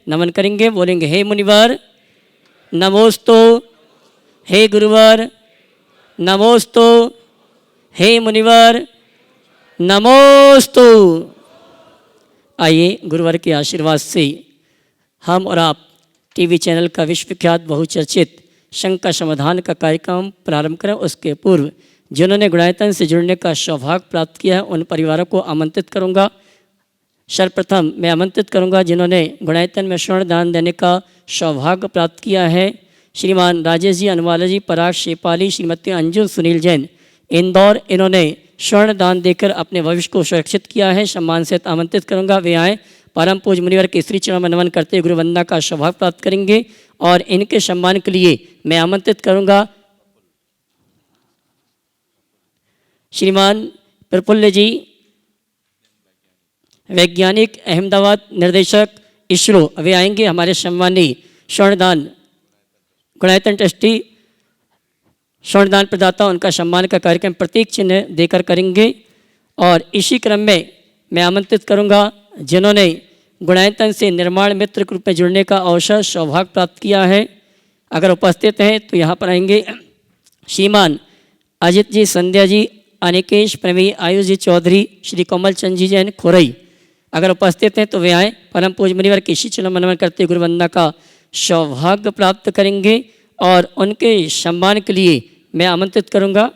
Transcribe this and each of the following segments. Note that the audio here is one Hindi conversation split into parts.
नमन करेंगे, बोलेंगे हे मुनिवर नमोस्तु, हे गुरुवर नमोस्तु, हे मुनिवर नमोस्तु। आइए गुरुवर के आशीर्वाद से हम और आप टीवी चैनल का विश्वविख्यात बहुचर्चित शंका समाधान का कार्यक्रम प्रारंभ करें। उसके पूर्व जिन्होंने गुणायतन से जुड़ने का सौभाग्य प्राप्त किया है उन परिवारों को आमंत्रित करूंगा। सर्वप्रथम मैं आमंत्रित करूंगा जिन्होंने गुणायतन में स्वर्ण दान देने का सौभाग्य प्राप्त किया है, श्रीमान राजेश जी, अनुवाला जी, पराग शेपाली, श्रीमती अंजुम सुनील जैन, इंदौर। इन्होंने स्वर्ण दान देकर अपने भविष्य को सुरक्षित किया है। सम्मान से आमंत्रित करूंगा, वे आए। परम पूज मुनिवर के श्री चरण में नमन करते गुरु वंदना का सौभाग्य प्राप्त करेंगे। और इनके सम्मान के लिए मैं आमंत्रित करूंगा श्रीमान प्रफुल्ल जी, वैज्ञानिक, अहमदाबाद, निर्देशक इसरो। वे आएंगे। हमारे सम्मानीय स्वर्णदान गुणायतन ट्रस्टी स्वर्णदान प्रदाता, उनका सम्मान का कार्यक्रम प्रतीक चिन्ह देकर करेंगे। और इसी क्रम में मैं आमंत्रित करूंगा जिन्होंने गुणायतन से निर्माण मित्र के रूप में जुड़ने का अवसर सौभाग्य प्राप्त किया है, अगर उपस्थित हैं तो यहाँ पर आएंगे। श्रीमान अजित जी, संध्या जी, अनिकेश, प्रवीण, आयुष जी चौधरी, श्री कोमल चंद जी जैन, खुरई, अगर उपस्थित हैं तो वे आए। परम पूज मुनिवर के श्री चरण में नमन करते गुरु वंदना का सौभाग्य प्राप्त करेंगे। और उनके सम्मान के लिए मैं आमंत्रित करूंगा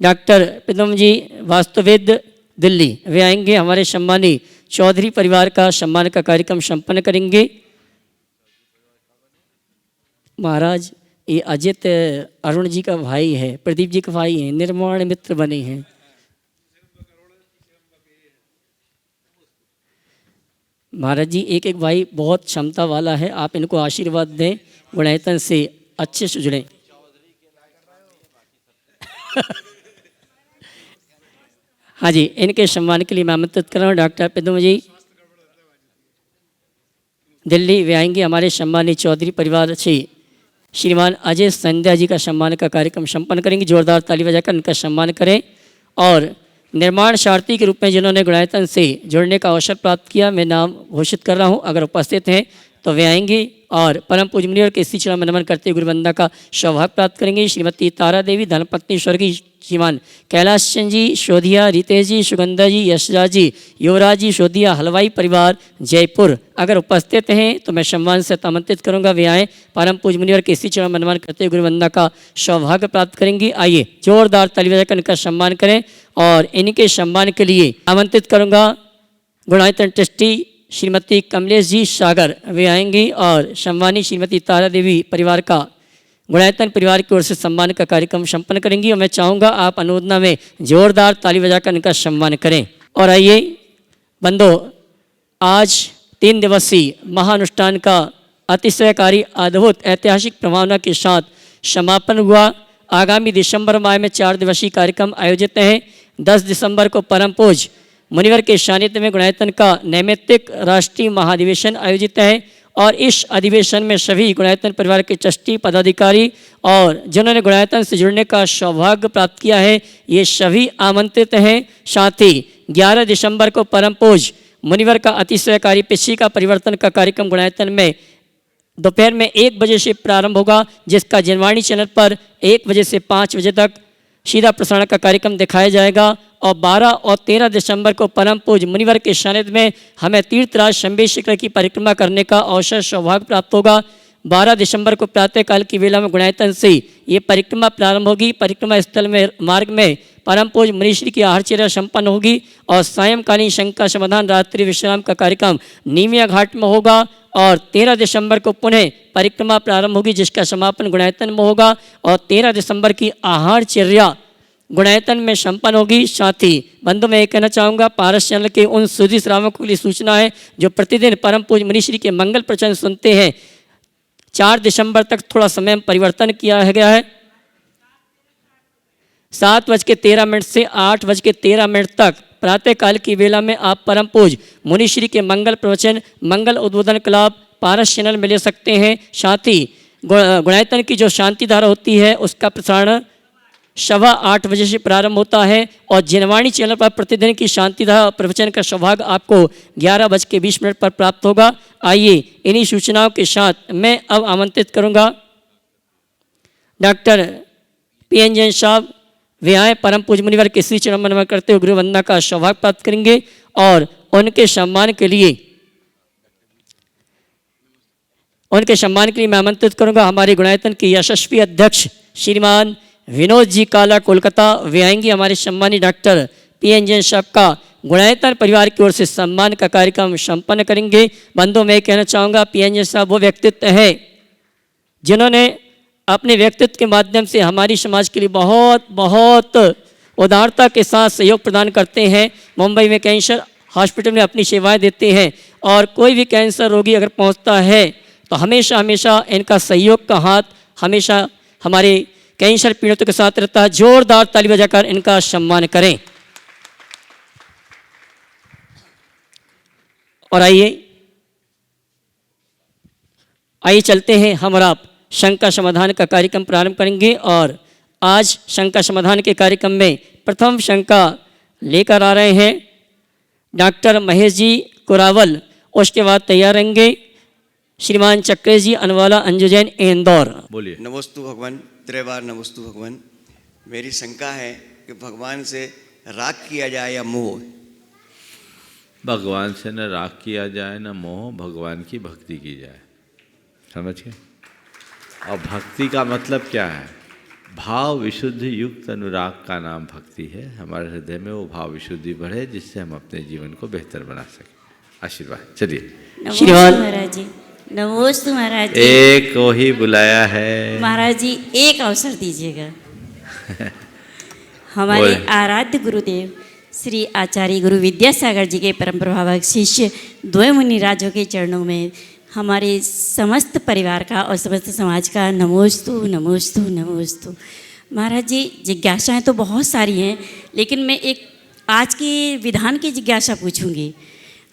डॉक्टर पिदम जी, वास्तुवेद, दिल्ली। वे आएंगे। हमारे सम्मानीय चौधरी परिवार का सम्मान का कार्यक्रम संपन्न करेंगे। महाराज ये अजित अरुण जी का भाई है, प्रदीप जी का भाई है, निर्माण मित्र बने हैं। महाराज जी एक एक भाई बहुत क्षमता वाला है, आप इनको आशीर्वाद दें, गुणायतन से अच्छे से जुड़ें। हाँ जी, इनके सम्मान के लिए मैं आमंत्रित कर रहा हूँ डॉक्टर पिदम जी, दिल्ली। वे आएंगे। हमारे सम्मानीय चौधरी परिवार से श्रीमान अजय संध्या जी का सम्मान का कार्यक्रम संपन्न करेंगे। जोरदार ताली बजाकर उनका सम्मान करें। और निर्माण सारथी के रूप में जिन्होंने गुणायतन से जुड़ने का अवसर प्राप्त किया, मैं नाम घोषित कर रहा हूँ, अगर उपस्थित हैं तो वे आएंगे। और परम पूज मुनिवर के इसी चरण में नमन करते गुरु वंदना का सौभाग्य प्राप्त करेंगे। श्रीमती तारा देवी, धर्मपत्नी स्वर्गीय श्रीमान कैलाश चंद जी शोधिया, रितेश जी, सुगंधा जी, यशराज जी, युवराज जी शोधिया, हलवाई परिवार, जयपुर, अगर उपस्थित हैं तो मैं सम्मान से आमंत्रित करूंगा, वे आए। परम पूज मुनिवर के इसी चरण में नमन करते गुरु वंदना का सौभाग्य प्राप्त करेंगे। आइए जोरदार ताली बजाकर इनका सम्मान करें। और इनके सम्मान के लिए आमंत्रित करूंगा गुणायतन ट्रस्टी श्रीमती कमलेश जी सागर। वे आएंगी। और सम्मानी श्रीमती तारा देवी परिवार का गुणायतन परिवार की ओर से सम्मान का कार्यक्रम संपन्न करेंगी। और मैं चाहूँगा आप अनुमोदना में जोरदार ताली बजाकर इनका सम्मान करें। और आइए बंदो, आज 3 दिवसीय महानुष्ठान का अतिशयकारी अद्भुत ऐतिहासिक प्रभावना के साथ समापन हुआ। आगामी दिसंबर माह में 4 दिवसीय कार्यक्रम आयोजित हैं। 10 दिसंबर को परम पूज मुनिवर के सानिध्य में गुणायतन का नैमित्तिक राष्ट्रीय महाधिवेशन आयोजित है। और इस अधिवेशन में सभी गुणायतन परिवार के ट्रस्टी, पदाधिकारी और जिन्होंने गुणायतन से जुड़ने का सौभाग्य प्राप्त किया है, ये सभी आमंत्रित हैं। साथ ही 11 दिसंबर को परम पूज मुनिवर का अतिशयकारी पिछी का परिवर्तन का कार्यक्रम गुणायतन में दोपहर में 1 बजे से प्रारंभ होगा, जिसका जनवाणी चैनल पर 1 बजे से 5 बजे तक सीधा प्रसारण का कार्यक्रम दिखाया जाएगा। और 12 और 13 दिसंबर को परम पूज मुनिवर के सानिध्य में हमें तीर्थराज शंभे शिखर की परिक्रमा करने का अवसर सौभाग्य प्राप्त होगा। 12 दिसंबर को प्रातःकाल की वेला में गुणायतन से ये परिक्रमा प्रारंभ होगी। परिक्रमा स्थल में मार्ग में परम पूज मुनिश्री की आहारचर्या संपन्न होगी। और सायंकालीन शंका समाधान रात्रि विश्राम का कार्यक्रम नीमिया घाट में होगा। और 13 दिसंबर को पुनः परिक्रमा प्रारंभ होगी, जिसका समापन गुणायतन में होगा। और 13 दिसंबर की आहारचर्या गुणायतन में संपन्न होगी। साथ ही बंधु मैं ये कहना चाहूँगा, पारस चैनल के उन सुधी श्रावकों के लिए सूचना है जो प्रतिदिन परम पूज मुनिश्री के मंगल प्रवचन सुनते हैं। 4 दिसंबर तक थोड़ा समय परिवर्तन किया गया है। 7:13 से 8:13 तक प्रातःकाल की वेला में आप परम पूज मुनिश्री के मंगल प्रवचन, मंगल उद्बोधन क्लब पारस चैनल में ले सकते हैं। साथ ही गुणायतन की जो शांति धारा होती है उसका प्रसारण 8:15 बजे से प्रारंभ होता है और जनवाणी चैनल पर प्रतिदिन की शांतिधारा प्रवचन का सौभाग्य आपको 11:20 पर प्राप्त होगा। आइए इन्हीं सूचनाओं के साथ मैं अब आमंत्रित करूंगा डॉक्टर PN जैन साहब। वे आए परम पूज्य मुनिवर के श्री चरण नमन करते हुए गुरु वंदना का सौभाग्य प्राप्त करेंगे और उनके सम्मान के लिए मैं आमंत्रित करूंगा हमारे गुणायतन के यशस्वी अध्यक्ष श्रीमान विनोद जी काला कोलकाता। वे आएंगे हमारे सम्मानित डॉक्टर PN जैन साहब का गुणायतन परिवार की ओर से सम्मान का कार्यक्रम संपन्न करेंगे। बंधु मैं कहना चाहूँगा PN जैन साहब वो व्यक्तित्व है जिन्होंने अपने व्यक्तित्व के माध्यम से हमारी समाज के लिए बहुत उदारता के साथ सहयोग प्रदान करते हैं। मुंबई में कैंसर हॉस्पिटल में अपनी सेवाएं देते हैं और कोई भी कैंसर रोगी अगर पहुंचता है तो हमेशा इनका सहयोग का हाथ हमेशा हमारे कैंसर पीड़ितों के साथ रहता है। जोरदार ताली बजाकर इनका सम्मान करें। और आइए चलते हैं हम और आप शंका समाधान का कार्यक्रम प्रारंभ करेंगे और आज शंका समाधान के कार्यक्रम में प्रथम शंका लेकर आ रहे हैं डॉक्टर महेश जी कुरावल। उसके बाद तैयार रहेंगे श्रीमान चक्रेश जी अनवाला अंजू जैन इंदौर। बोलिए। नमस्तु भगवान, त्रिबार नमस्तु भगवान। मेरी शंका है कि भगवान से राग किया जाए या मोह। भगवान से न राग किया जाए न मोह, भगवान की भक्ति की जाए। समझ गए? और भक्ति का मतलब क्या है? भाव विशुद्धि युक्त अनुराग का नाम भक्ति है। हमारे हृदय में वो भाव विशुद्धि बढ़े जिससे हम अपने जीवन को बेहतर बना सकें। आशीर्वाद। चलिए श्रीमान महाराज जी। नमोस्तु महाराज जी। एक को ही बुलाया है महाराज जी, एक अवसर दीजिएगा। हमारे आराध्य गुरुदेव श्री आचार्य गुरु विद्यासागर जी के परम प्रभावक शिष्य द्वय मुनि राजों के चरणों में हमारे समस्त परिवार का और समस्त समाज का नमोस्तु नमोस्तु नमोस्तु। महाराज जी, जिज्ञासाएं तो बहुत सारी हैं, लेकिन मैं एक आज के विधान की जिज्ञासा पूछूंगी।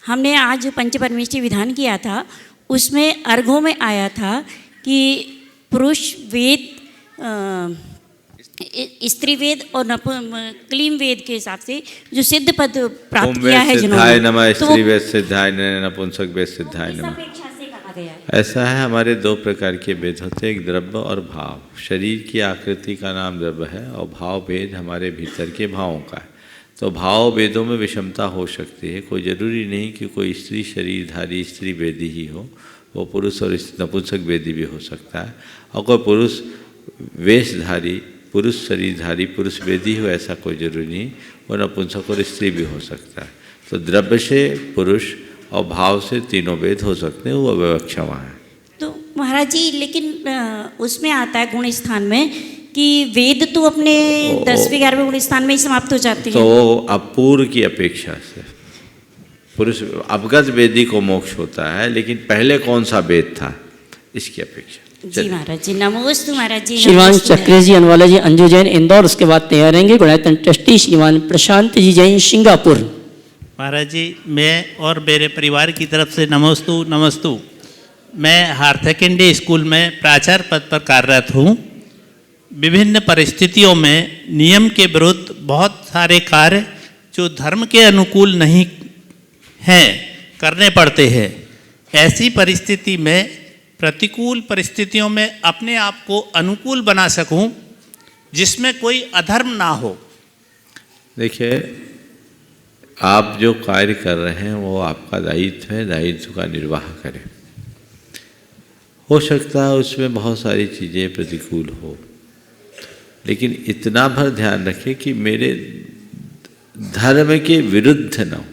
हमने आज पंचपरमेष्ठी विधान किया था, उसमें अर्घों में आया था कि पुरुष वेद, स्त्री वेद और क्लीम वेद के हिसाब से जो सिद्ध पद प्राप्त किया है जिन्होंने, नमः तो स्त्री वेद सिद्धाय नपुंसक वेद सिद्धाय नमः। ऐसा है, हमारे दो प्रकार के वेद होते हैं, एक द्रव्य और भाव। शरीर की आकृति का नाम द्रव्य है और भाव भेद हमारे भीतर के भावों का है। तो भाव वेदों में विषमता हो सकती है। कोई ज़रूरी नहीं कि कोई स्त्री शरीरधारी स्त्री वेदी ही हो, वो पुरुष और नपुंसक वेदी भी हो सकता है। और कोई पुरुष वेशधारी पुरुष शरीरधारी पुरुष वेदी हो, ऐसा कोई जरूरी नहीं। वो नपुंसक और स्त्री भी हो सकता है। तो द्रव्य से पुरुष और भाव से तीनों वेद हो सकते हैं, वो विवक्षा वहाँ है। तो महाराज जी, लेकिन उसमें आता है गुण स्थान में कि वेद तो अपने 10वें 11वें गुण स्थान में ही समाप्त हो जाती है। तो अपूर्व की अपेक्षा से पुरुष अवगत वेदी को मोक्ष होता है, लेकिन पहले कौन सा वेद था इसकी अपेक्षा। जी महाराज जी, नमोस्तु महाराज जी। श्रीमान चक्रेश जी अनवाला जी अंजू जैन इंदौर। उसके बाद तैयार रहेंगे गुणायतन ट्रस्टी श्रीमान प्रशांत जी जैन सिंगापुर। महाराज जी, मैं और मेरे परिवार की तरफ से नमोस्तु नमस्तु। मैं हायर सेकेंडरी स्कूल में प्राचार्य पद पर कार्यरत हूँ। विभिन्न परिस्थितियों में नियम के विरुद्ध बहुत सारे कार्य जो धर्म के अनुकूल नहीं हैं करने पड़ते हैं। ऐसी परिस्थिति में, प्रतिकूल परिस्थितियों में अपने आप को अनुकूल बना सकूं जिसमें कोई अधर्म ना हो। देखिए, आप जो कार्य कर रहे हैं वो आपका दायित्व है, दायित्व का निर्वाह करें। हो सकता है उसमें बहुत सारी चीज़ें प्रतिकूल हो, लेकिन इतना भर ध्यान रखें कि मेरे धर्म के विरुद्ध न हो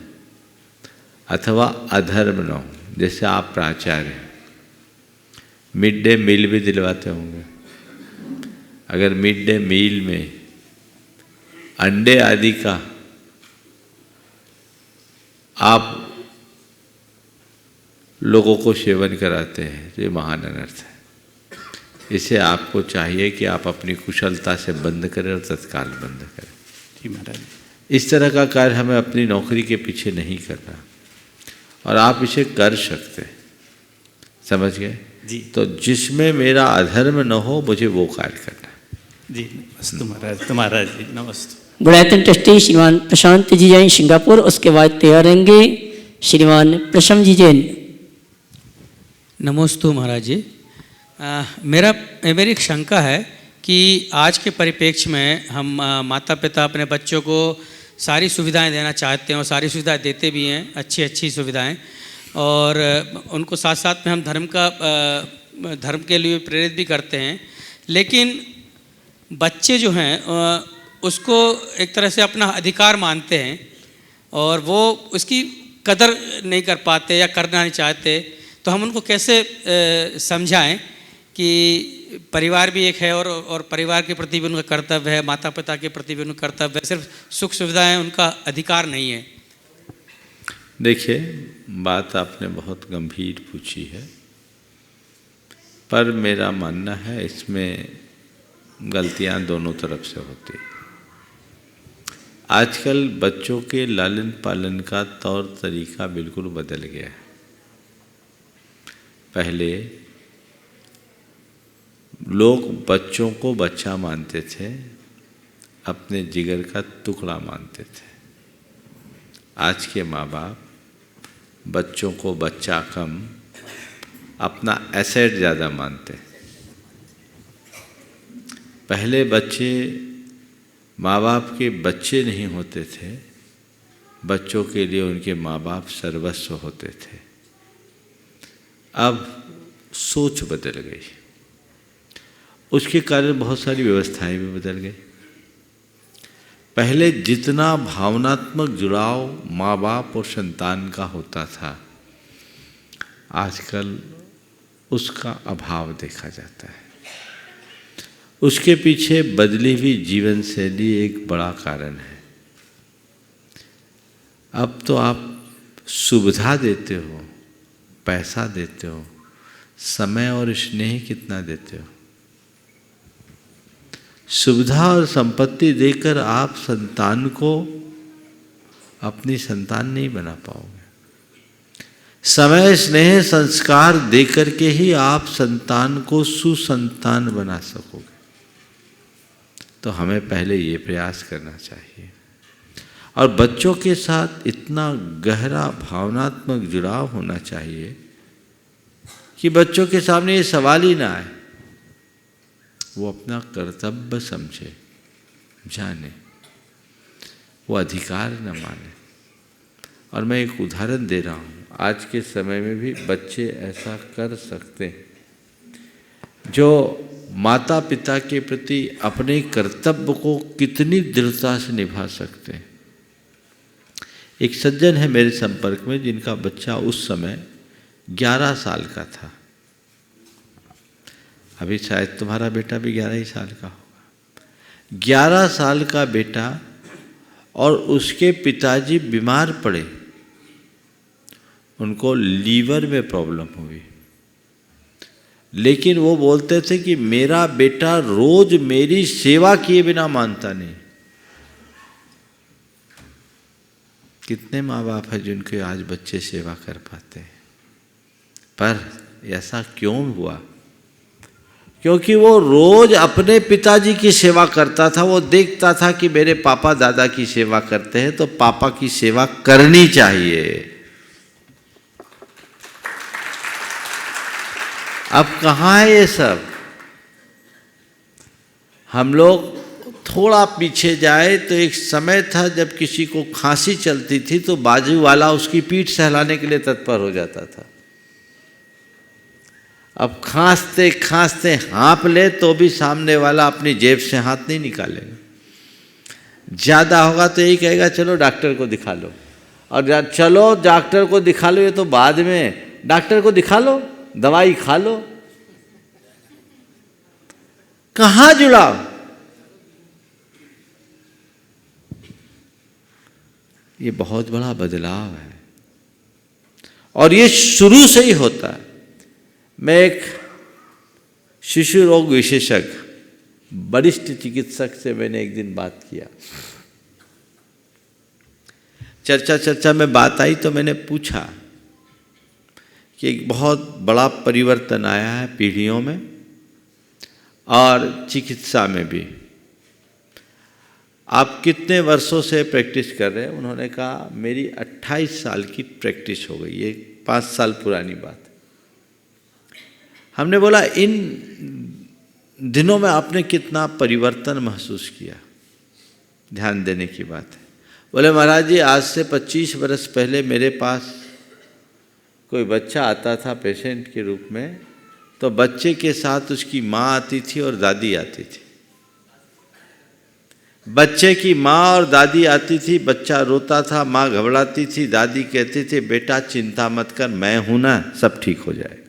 अथवा अधर्म न हो। जैसे आप प्राचार्य हैं, मिड डे मील भी दिलवाते होंगे। अगर मिड डे मील में अंडे आदि का आप लोगों को सेवन कराते हैं तो ये महान अनर्थ है। इसे आपको चाहिए कि आप अपनी कुशलता से बंद करें और तत्काल बंद करें। जी महाराज। इस तरह का कार्य हमें अपनी नौकरी के पीछे नहीं करना, और आप इसे कर सकते, समझ गए जी। तो जिसमें मेरा अधर्म न हो मुझे वो कार्य करना। जी नमस्ते महाराज जी नमस्ते। गुणायतन ट्रस्टी श्रीमान प्रशांत जी जैन सिंगापुर, उसके बाद तैयार रहेंगे श्रीमान प्रशम जी जैन। नमोस्तु महाराज जी। मेरी एक शंका है कि आज के परिप्रेक्ष्य में हम माता पिता अपने बच्चों को सारी सुविधाएं देना चाहते हैं और सारी सुविधाएं देते भी हैं, अच्छी अच्छी सुविधाएं, और उनको साथ साथ में हम धर्म के लिए प्रेरित भी करते हैं। लेकिन बच्चे जो हैं उसको एक तरह से अपना अधिकार मानते हैं और वो उसकी कदर नहीं कर पाते या करना नहीं चाहते। तो हम उनको कैसे समझाएं कि परिवार भी एक है और परिवार के प्रति भी उनका कर्तव्य है, माता पिता के प्रति भी उनका कर्तव्य है, सिर्फ सुख सुविधाएं उनका अधिकार नहीं है। देखिए, बात आपने बहुत गंभीर पूछी है, पर मेरा मानना है इसमें गलतियां दोनों तरफ से होती हैं। आजकल बच्चों के लालन पालन का तौर तरीका बिल्कुल बदल गया है। पहले लोग बच्चों को बच्चा मानते थे, अपने जिगर का टुकड़ा मानते थे। आज के माँ बाप बच्चों को बच्चा कम, अपना एसेट ज़्यादा मानते हैं। पहले बच्चे माँ बाप के बच्चे नहीं होते थे, बच्चों के लिए उनके माँ बाप सर्वस्व होते थे। अब सोच बदल गई, उसके कारण बहुत सारी व्यवस्थाएं भी बदल गई। पहले जितना भावनात्मक जुड़ाव माँ बाप और संतान का होता था, आजकल उसका अभाव देखा जाता है। उसके पीछे बदली हुई जीवन शैली एक बड़ा कारण है। अब तो आप सुविधा देते हो, पैसा देते हो, समय और स्नेह कितना देते हो। सुविधा और संपत्ति देकर आप संतान को अपनी संतान नहीं बना पाओगे। समय, स्नेह, संस्कार देकर के ही आप संतान को सुसंतान बना सकोगे। तो हमें पहले ये प्रयास करना चाहिए, और बच्चों के साथ इतना गहरा भावनात्मक जुड़ाव होना चाहिए कि बच्चों के सामने ये सवाल ही ना आए, वो अपना कर्तव्य समझे, जाने, वो अधिकार न माने। और मैं एक उदाहरण दे रहा हूँ, आज के समय में भी बच्चे ऐसा कर सकते हैं जो माता पिता के प्रति अपने कर्तव्य को कितनी दृढ़ता से निभा सकते हैं। एक सज्जन है मेरे संपर्क में, जिनका बच्चा उस समय 11 साल का था। अभी शायद तुम्हारा बेटा भी 11 ही साल का होगा। 11 साल का बेटा, और उसके पिताजी बीमार पड़े, उनको लीवर में प्रॉब्लम हुई। लेकिन वो बोलते थे कि मेरा बेटा रोज मेरी सेवा किए बिना मानता नहीं। कितने माँ बाप हैं जिनके आज बच्चे सेवा कर पाते हैं, पर ऐसा क्यों हुआ? क्योंकि वो रोज अपने पिताजी की सेवा करता था। वो देखता था कि मेरे पापा दादा की सेवा करते हैं, तो पापा की सेवा करनी चाहिए। अब कहाँ है ये सब? हम लोग थोड़ा पीछे जाए तो एक समय था जब किसी को खांसी चलती थी तो बाजू वाला उसकी पीठ सहलाने के लिए तत्पर हो जाता था। अब खांसते खांसते हाँफ ले तो भी सामने वाला अपनी जेब से हाथ नहीं निकालेगा। ज़्यादा होगा तो यही कहेगा चलो डॉक्टर को दिखा लो, और चलो डॉक्टर को दिखा लो, ये तो बाद में, डॉक्टर को दिखा लो, दवाई खा लो। कहाँ जुड़ाव? ये बहुत बड़ा बदलाव है, और ये शुरू से ही होता है। मैं एक शिशु रोग विशेषज्ञ, वरिष्ठ चिकित्सक से मैंने एक दिन बात किया। चर्चा में बात आई तो मैंने पूछा कि एक बहुत बड़ा परिवर्तन आया है पीढ़ियों में और चिकित्सा में भी। आप कितने वर्षों से प्रैक्टिस कर रहे हैं? उन्होंने कहा मेरी 28 साल की प्रैक्टिस हो गई, ये 5 साल पुरानी बात है। हमने बोला इन दिनों में आपने कितना परिवर्तन महसूस किया? ध्यान देने की बात है। बोले महाराज जी आज से 25 वर्ष पहले मेरे पास कोई बच्चा आता था पेशेंट के रूप में, तो बच्चे के साथ उसकी माँ आती थी और दादी आती थी। बच्चे की माँ और दादी आती थी, बच्चा रोता था, माँ घबराती थी, दादी कहती थी बेटा चिंता मत कर, मैं हूं ना, सब ठीक हो जाएगा।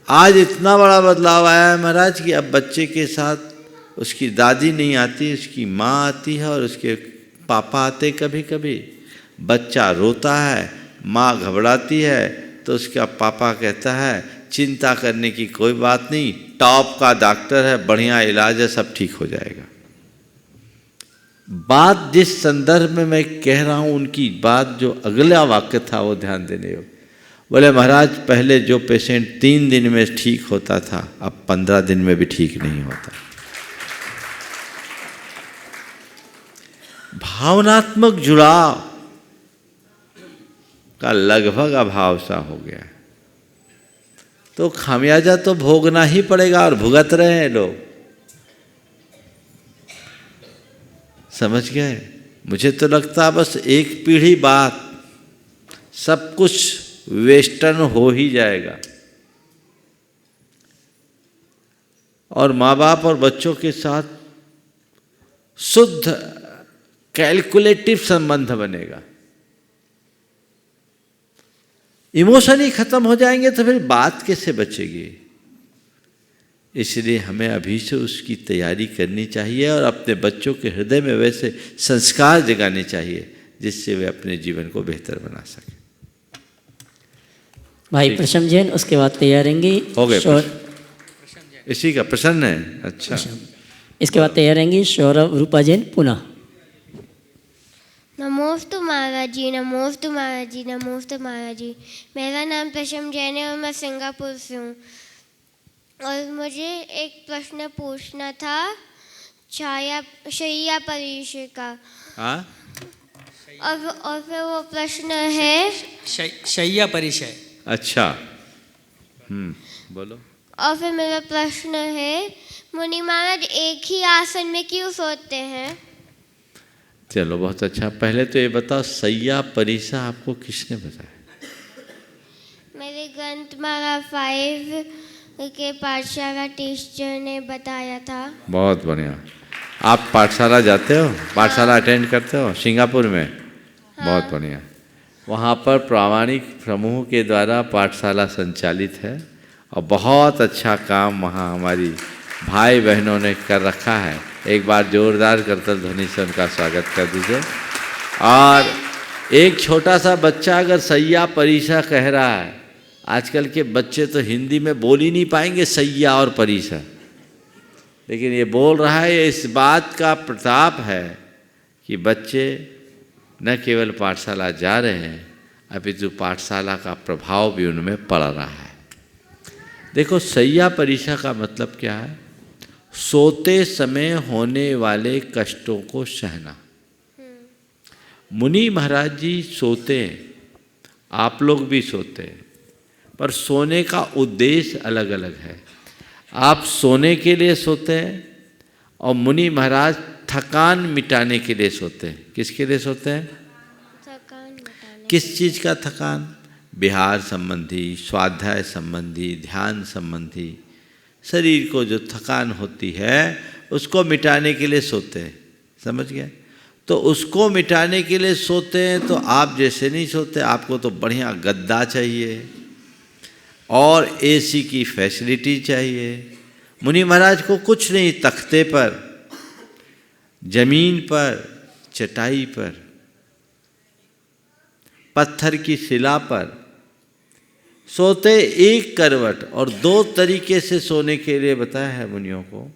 आज इतना बड़ा बदलाव आया है महाराज कि अब बच्चे के साथ उसकी दादी नहीं आती, उसकी माँ आती है और उसके पापा आते कभी कभी। बच्चा रोता है, माँ घबराती है, तो उसका पापा कहता है चिंता करने की कोई बात नहीं, टॉप का डॉक्टर है, बढ़िया इलाज है, सब ठीक हो जाएगा। बात जिस संदर्भ में मैं कह रहा हूँ उनकी बात जो अगला वाक्य था वो ध्यान देने योग्य। बोले महाराज पहले जो पेशेंट 3 दिन में ठीक होता था अब 15 दिन में भी ठीक नहीं होता। भावनात्मक जुड़ाव का लगभग अभाव सा हो गया है, तो खामियाजा तो भोगना ही पड़ेगा और भुगत रहे हैं लोग। समझ गए? मुझे तो लगता है बस एक पीढ़ी बाद सब कुछ वेस्टर्न हो ही जाएगा और माँ बाप और बच्चों के साथ शुद्ध कैलकुलेटिव संबंध बनेगा। इमोशन ही खत्म हो जाएंगे तो फिर बात कैसे बचेगी? इसलिए हमें अभी से उसकी तैयारी करनी चाहिए और अपने बच्चों के हृदय में वैसे संस्कार जगाने चाहिए जिससे वे अपने जीवन को बेहतर बना सकें। भाई प्रशम जैन, उसके बाद तैयार रहेंगी हो गए इसी का प्रसन्न है। अच्छा, इसके बाद तैयार रहेंगी सौरभ रूपा जैन पुनः। नमोस्तु महाराज जी, नमोस्तु महाराज जी, नमोस्तु महाराज जी। मेरा नाम प्रशम जैन है और मैं सिंगापुर से हूँ और मुझे एक प्रश्न पूछना था शैया परिषय का। हाँ, और फिर वो प्रश्न है शैया परिषय। अच्छा, बोलो। और फिर मेरा प्रश्न है मुनि महाराज एक ही आसन में क्यों सोते हैं? चलो बहुत अच्छा। पहले तो ये बताओ शैया परिषा आपको किसने बताया? मेरे ग्रंथमाला 5 के पाठशाला टीचर ने बताया था। बहुत बढ़िया। आप पाठशाला जाते हो? पाठशाला अटेंड करते हो सिंगापुर में? बहुत बढ़िया। वहाँ पर प्रामाणिक समूह के द्वारा पाठशाला संचालित है और बहुत अच्छा काम वहाँ हमारी भाई बहनों ने कर रखा है। एक बार जोरदार करतल ध्वनि से उनका स्वागत कर दीजिए। और एक छोटा सा बच्चा अगर शैया परिषा कह रहा है, आजकल के बच्चे तो हिंदी में बोल ही नहीं पाएंगे शैया और परिषा, लेकिन ये बोल रहा है। इस बात का प्रताप है कि बच्चे न केवल पाठशाला जा रहे हैं अपितु पाठशाला का प्रभाव भी उनमें पड़ रहा है। देखो शैया परिषा का मतलब क्या है? सोते समय होने वाले कष्टों को सहना। मुनि महाराज जी सोते हैं, आप लोग भी सोते हैं, पर सोने का उद्देश्य अलग अलग है। आप सोने के लिए सोते हैं और मुनि महाराज थकान मिटाने के लिए सोते हैं। किसके लिए सोते हैं? थकान मिटाने। किस चीज़ का थकान? विहार संबंधी, स्वाध्याय संबंधी, ध्यान संबंधी, शरीर को जो थकान होती है उसको मिटाने के लिए सोते हैं। समझ गए? तो उसको मिटाने के लिए सोते हैं तो आप जैसे नहीं सोते। आपको तो बढ़िया गद्दा चाहिए और एसी की फैसिलिटी चाहिए। मुनि महाराज को कुछ नहीं, तख्ते पर, जमीन पर, चटाई पर, पत्थर की शिला पर सोते। एक करवट और 2 तरीके से सोने के लिए बताया है मुनियों को,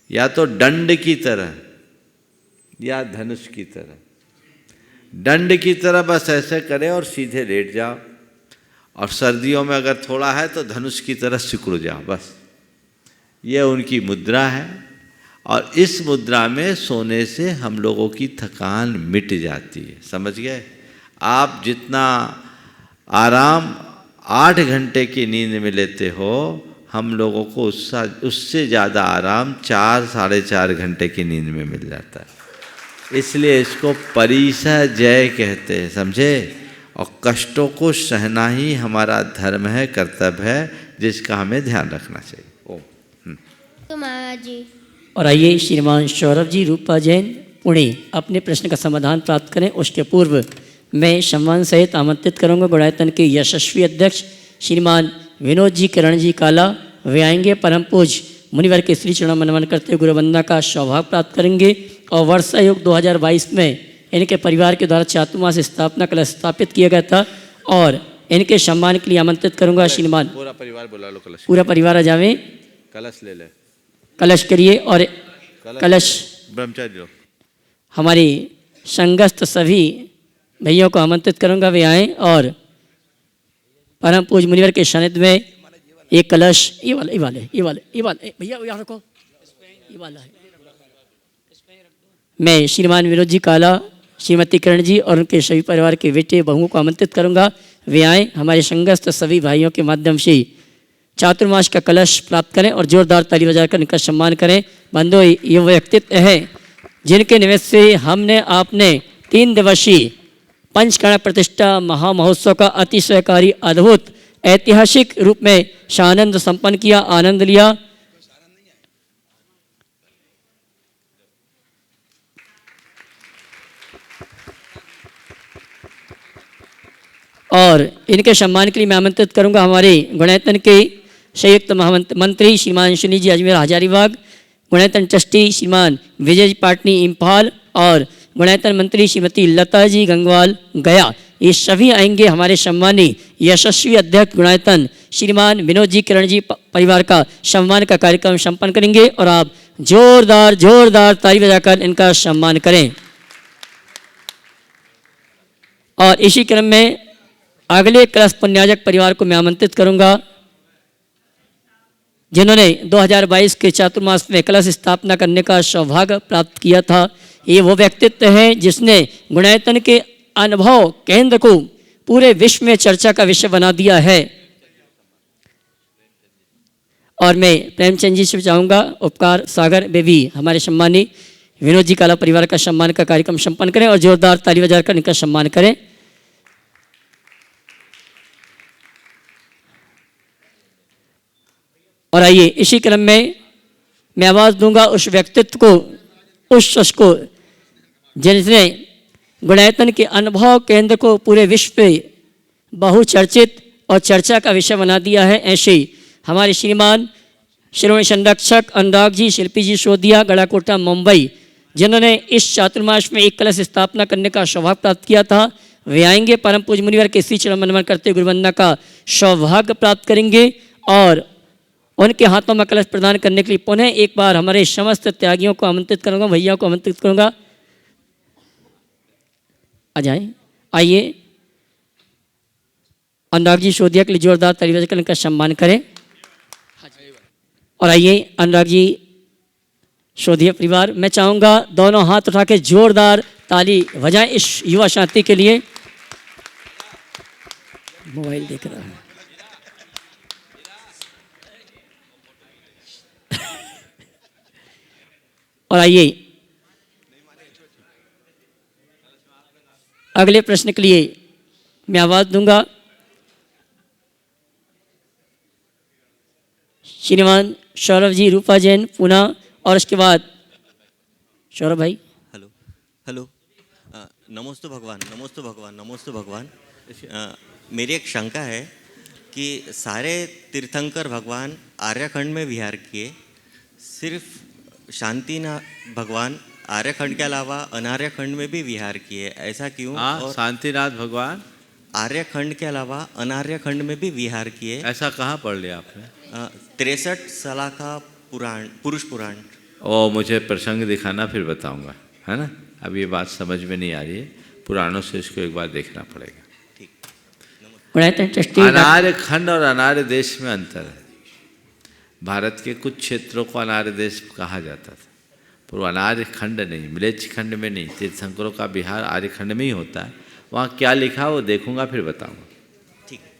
या तो दंड की तरह या धनुष की तरह। दंड की तरह बस ऐसे करें और सीधे लेट जाओ, और सर्दियों में अगर थोड़ा है तो धनुष की तरह सिकुड़ जाओ। बस ये उनकी मुद्रा है और इस मुद्रा में सोने से हम लोगों की थकान मिट जाती है। समझ गए? आप जितना आराम 8 घंटे की नींद में लेते हो, हम लोगों को उससे ज़्यादा आराम 4 साढ़े 4 घंटे की नींद में मिल जाता है। इसलिए इसको परिसह जय कहते हैं, समझे? और कष्टों को सहना ही हमारा धर्म है, कर्तव्य है, जिसका हमें ध्यान रखना चाहिए। ओम। तो महाराज जी। और आइए श्रीमान सौरभ जी रूपा जैन पुणे अपने प्रश्न का समाधान प्राप्त करें। उसके पूर्व मैं सम्मान सहित आमंत्रित करूंगा गुणायतन के यशस्वी अध्यक्ष श्रीमान विनोद जी किरण जी काला। वे आएंगे, परम पूज मुनिवर के श्री चरण मनमन करते हुए गुरुवंदना का सौभाग्य प्राप्त करेंगे। और वर्षा योग 2022 में इनके परिवार के द्वारा चातुर्मास स्थापना कलश स्थापित किया गया था और इनके सम्मान के लिए आमंत्रित करूंगा श्रीमान। पूरा परिवार बुला लो, कलश पूरा परिवार आ जावे, कलश ले ले, कलश करिए। और कलश ब्रह्मचारी लो। हमारी संघस्थ सभी भैया को आमंत्रित करूंगा, वे आएँ और परम पूज मुनिवर के सानिध्य में एक कलश, ये वाला भैया यहाँ रखो, ये वाला है। मैं श्रीमान विनोद जी काला, श्रीमती किरण जी और उनके सभी परिवार के बेटे बहुओं को आमंत्रित करूंगा, वे आएँ, हमारे संघस्थ सभी भाइयों के माध्यम से चातुर्मास का कलश प्राप्त करें और जोरदार ताली बजाकर इनका सम्मान करें। बंधुओं, ये व्यक्तित्व है जिनके निमित्त से हमने आपने 3 दिवसीय पंचकर्ण प्रतिष्ठा महामहोत्सव का अतिशयकारी अद्भुत ऐतिहासिक रूप में सानंद संपन्न किया, आनंद लिया। और इनके सम्मान के लिए मैं आमंत्रित करूंगा हमारे गुणायतन के संयुक्त महामंत्री श्रीमान सुनील जी अजमेर हजारीबाग, गुणायतन ट्रस्टी श्रीमान विजय पाटनी इम्फाल और गुणायतन मंत्री श्रीमती लता जी गंगवाल गया। ये सभी आएंगे। हमारे सम्मानी यशस्वी अध्यक्ष गुणायतन श्रीमान विनोद जी किरण जी परिवार का सम्मान का कार्यक्रम संपन्न करेंगे और आप जोरदार ताली बजाकर इनका सम्मान करें। और इसी क्रम में अगले कलश पुण्याजक परिवार को मैं आमंत्रित करूंगा जिन्होंने 2022 के चातुर्मास में कलश स्थापना करने का सौभाग्य प्राप्त किया था। ये वो व्यक्तित्व है जिसने गुणायतन के अनुभव केंद्र को पूरे विश्व में चर्चा का विषय बना दिया है। और मैं प्रेमचंद जी से चाहूँगा उपकार सागर बेबी हमारे सम्मानी विनोद जी काला परिवार का सम्मान का कार्यक्रम संपन्न करें और जोरदार ताली बजाकर इनका सम्मान करें। और आइए इसी क्रम में मैं आवाज़ दूंगा उस व्यक्तित्व को, उस शख्स को जिसने गुणायतन के अनुभव केंद्र को पूरे विश्व पे बहुचर्चित और चर्चा का विषय बना दिया है। ऐसे हमारे श्रीमान श्रोमणी संरक्षक अनुराग जी शिल्पी जी सोदिया गड़ाकोटा मुंबई, जिन्होंने इस चातुर्मास में एक कलश स्थापना करने का सौभाग्य प्राप्त किया था, वे आएंगे, परम पूज्य मुनिवर के श्री चरण मनमन करते गुरुवंदना का सौभाग्य प्राप्त करेंगे और उनके हाथों में कलश प्रदान करने के लिए पुनः एक बार हमारे समस्त त्यागियों को आमंत्रित करूंगा, भैया को आमंत्रित करूंगा, आ जाएं। आइए अनुराग जी सोदिया के लिए जोरदार ताली बजाकर इनका सम्मान करें। और आइए अनुराग जी सोदिया परिवार, मैं चाहूँगा दोनों हाथ उठा के जोरदार ताली बजाएं इस युवा साथी के लिए। मोबाइल देख रहा है। और आइए अगले प्रश्न के लिए मैं आवाज़ दूंगा श्रीमान सौरभ जी रूपा जैन पुणे और उसके बाद सौरभ भाई। हेलो नमोस्तु भगवान, नमोस्तु भगवान, नमोस्तु भगवान। मेरी एक शंका है कि सारे तीर्थंकर भगवान आर्यखंड में विहार किए, सिर्फ शांतिनाथ भगवान आर्यखंड के अलावा अनार्यखंड में भी विहार किए, ऐसा क्यों? और शांतिनाथ भगवान आर्यखंड के अलावा अनार्यखंड में भी विहार किए, ऐसा कहाँ पढ़ लिया आपने? 63 साल का पुराण, पुरुष पुराण। ओ मुझे प्रसंग दिखाना, फिर बताऊंगा, है ना। अब ये बात समझ में नहीं आ रही है, पुराणों से इसको एक बार देखना पड़ेगा। अनार्य खंड और अनार्य देश में अंतर है। भारत के कुछ क्षेत्रों को अनार्य देश कहा जाता था, पर अनार्य खंड नहीं, मिलेच्छ खंड में नहीं, तीर्थंकरों का विहार आर्य खंड में ही होता है। वहाँ क्या लिखा वो देखूंगा फिर बताऊंगा। ठीक है,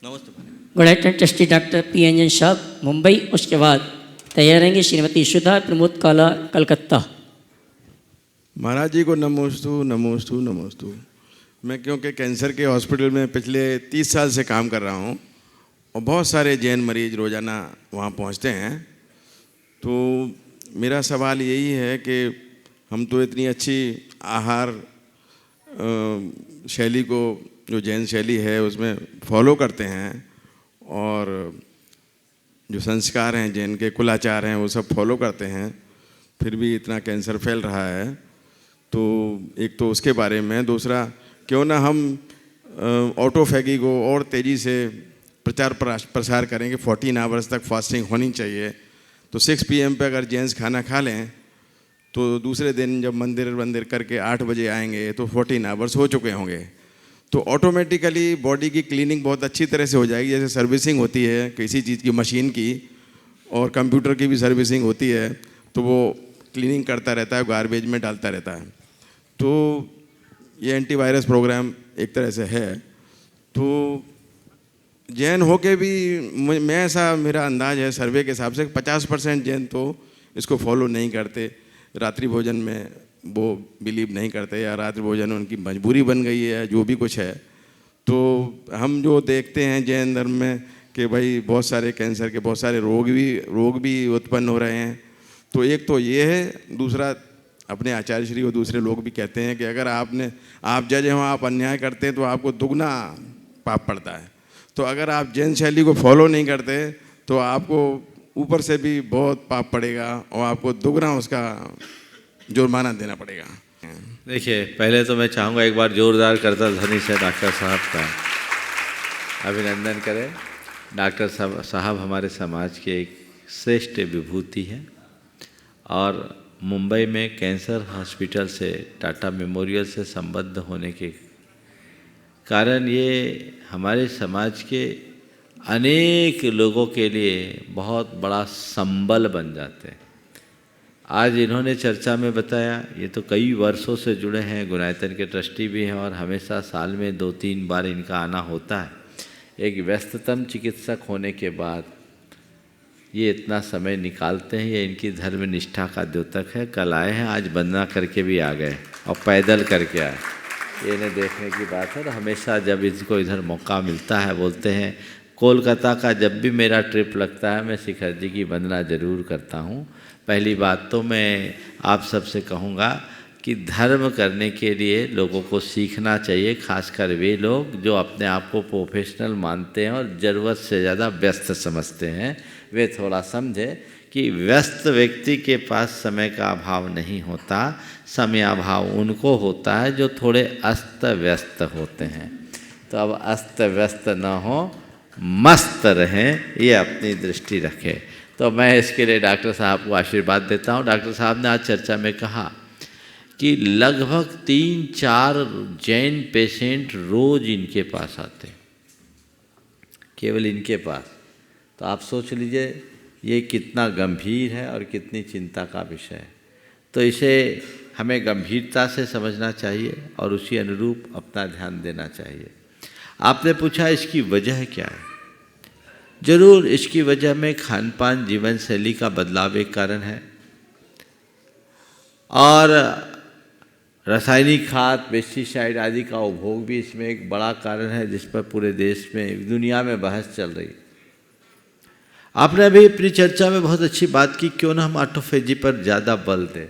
नमस्ते। Good afternoon trustee doctor P Anjan साहब मुंबई, उसके बाद तैयार रहेंगे श्रीमती सुधा प्रमोद काला कलकत्ता। महाराज जी को नमोस्तु नमोस्तु नमोस्तु। मैं क्योंकि कैंसर के हॉस्पिटल में पिछले 30 साल से काम कर रहा हूँ और बहुत सारे जैन मरीज रोज़ाना वहाँ पहुँचते हैं, तो मेरा सवाल यही है कि हम तो इतनी अच्छी आहार शैली को, जो जैन शैली है उसमें फॉलो करते हैं और जो संस्कार हैं जैन के, कुलाचार हैं, वो सब फॉलो करते हैं, फिर भी इतना कैंसर फैल रहा है। तो एक तो उसके बारे में, दूसरा क्यों ना हम ऑटोफैगी को और तेज़ी से प्रचार प्रसार करें कि 14 आवर्स तक फास्टिंग होनी चाहिए। तो 6 PM पे अगर जेंट्स खाना खा लें तो दूसरे दिन जब मंदिर करके 8 बजे आएंगे तो 14 आवर्स हो चुके होंगे, तो ऑटोमेटिकली बॉडी की क्लीनिंग बहुत अच्छी तरह से हो जाएगी। जैसे सर्विसिंग होती है किसी चीज़ की, मशीन की और कंप्यूटर की भी सर्विसिंग होती है, तो वो क्लीनिंग करता रहता है, गार्बेज में डालता रहता है। तो ये एंटीवायरस प्रोग्राम एक तरह से है। तो जैन होके भी मैं, ऐसा मेरा अंदाज है सर्वे के हिसाब से 50% जैन तो इसको फॉलो नहीं करते, रात्रि भोजन में वो बिलीव नहीं करते, या रात्रि भोजन उनकी मजबूरी बन गई है, जो भी कुछ है। तो हम जो देखते हैं जैन धर्म में कि भाई बहुत सारे कैंसर के बहुत सारे रोग भी उत्पन्न हो रहे हैं। तो एक तो ये है, दूसरा अपने आचार्य श्री और दूसरे लोग भी कहते हैं कि अगर आप जज हो, आप अन्याय करते हैं तो आपको दुगना पाप पड़ता है। तो अगर आप जैन शैली को फॉलो नहीं करते तो आपको ऊपर से भी बहुत पाप पड़ेगा और आपको दुगना उसका जुर्माना देना पड़ेगा। देखिए, पहले तो मैं चाहूँगा एक बार जोरदार करताल ध्वनि से डॉक्टर साहब का अभिनंदन करें। डॉक्टर साहब हमारे समाज के एक श्रेष्ठ विभूति हैं और मुंबई में कैंसर हॉस्पिटल से, टाटा मेमोरियल से संबद्ध होने के कारण ये हमारे समाज के अनेक लोगों के लिए बहुत बड़ा संबल बन जाते हैं। आज इन्होंने चर्चा में बताया, ये तो कई वर्षों से जुड़े हैं, गुणायतन के ट्रस्टी भी हैं और हमेशा साल में 2-3 बार इनका आना होता है। एक व्यस्ततम चिकित्सक होने के बाद ये इतना समय निकालते हैं, ये इनकी धर्म निष्ठा का द्योतक है। कल आए हैं, आज वंदना करके भी आ गए और पैदल करके आए। ये इन्हें देखने की बात है। और हमेशा जब इसको इधर मौका मिलता है, बोलते हैं कोलकाता का जब भी मेरा ट्रिप लगता है मैं शिखर जी की वंदना ज़रूर करता हूँ। पहली बात तो मैं आप सबसे कहूँगा कि धर्म करने के लिए लोगों को सीखना चाहिए, खासकर वे लोग जो अपने आप को प्रोफेशनल मानते हैं और ज़रूरत से ज़्यादा व्यस्त समझते हैं। वे थोड़ा समझे कि व्यस्त व्यक्ति के पास समय का अभाव नहीं होता, समय अभाव उनको होता है जो थोड़े अस्त व्यस्त होते हैं। तो अब अस्त व्यस्त न हो, मस्त रहें, ये अपनी दृष्टि रखें। तो मैं इसके लिए डॉक्टर साहब को आशीर्वाद देता हूँ। डॉक्टर साहब ने आज चर्चा में कहा कि लगभग 3-4 जैन पेशेंट रोज इनके पास आते हैं, केवल इनके पास। तो आप सोच लीजिए ये कितना गंभीर है और कितनी चिंता का विषय है। तो इसे हमें गंभीरता से समझना चाहिए और उसी अनुरूप अपना ध्यान देना चाहिए। आपने पूछा इसकी वजह क्या है? जरूर इसकी वजह में खान पान, जीवन शैली का बदलाव एक कारण है और रासायनिक खाद, पेस्टिसाइड आदि का उपभोग भी इसमें एक बड़ा कारण है, जिस पर पूरे देश में, दुनिया में बहस चल रही। आपने अभी अपनी चर्चा में बहुत अच्छी बात की, क्यों ना हम ऑटोफेजी पर ज़्यादा बल दें।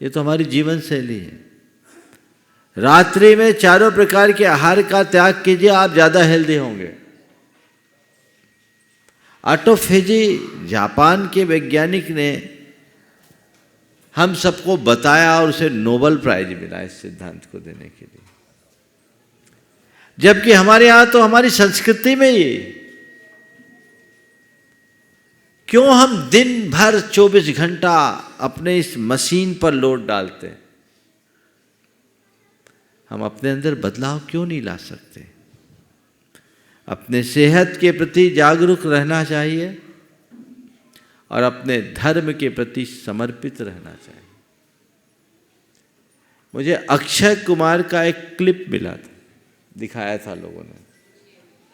ये तो हमारी जीवन शैली है। रात्रि में 4 प्रकार के आहार का त्याग कीजिए, आप ज़्यादा हेल्दी होंगे। ऑटोफेजी जापान के वैज्ञानिक ने हम सबको बताया और उसे नोबेल प्राइज मिला इस सिद्धांत को देने के लिए। जबकि हमारे यहाँ तो हमारी संस्कृति में ही, क्यों हम दिन भर 24 घंटा अपने इस मशीन पर लोड डालते हैं? हम अपने अंदर बदलाव क्यों नहीं ला सकते? अपने सेहत के प्रति जागरूक रहना चाहिए और अपने धर्म के प्रति समर्पित रहना चाहिए। मुझे अक्षय कुमार का एक क्लिप मिला था, दिखाया था लोगों ने,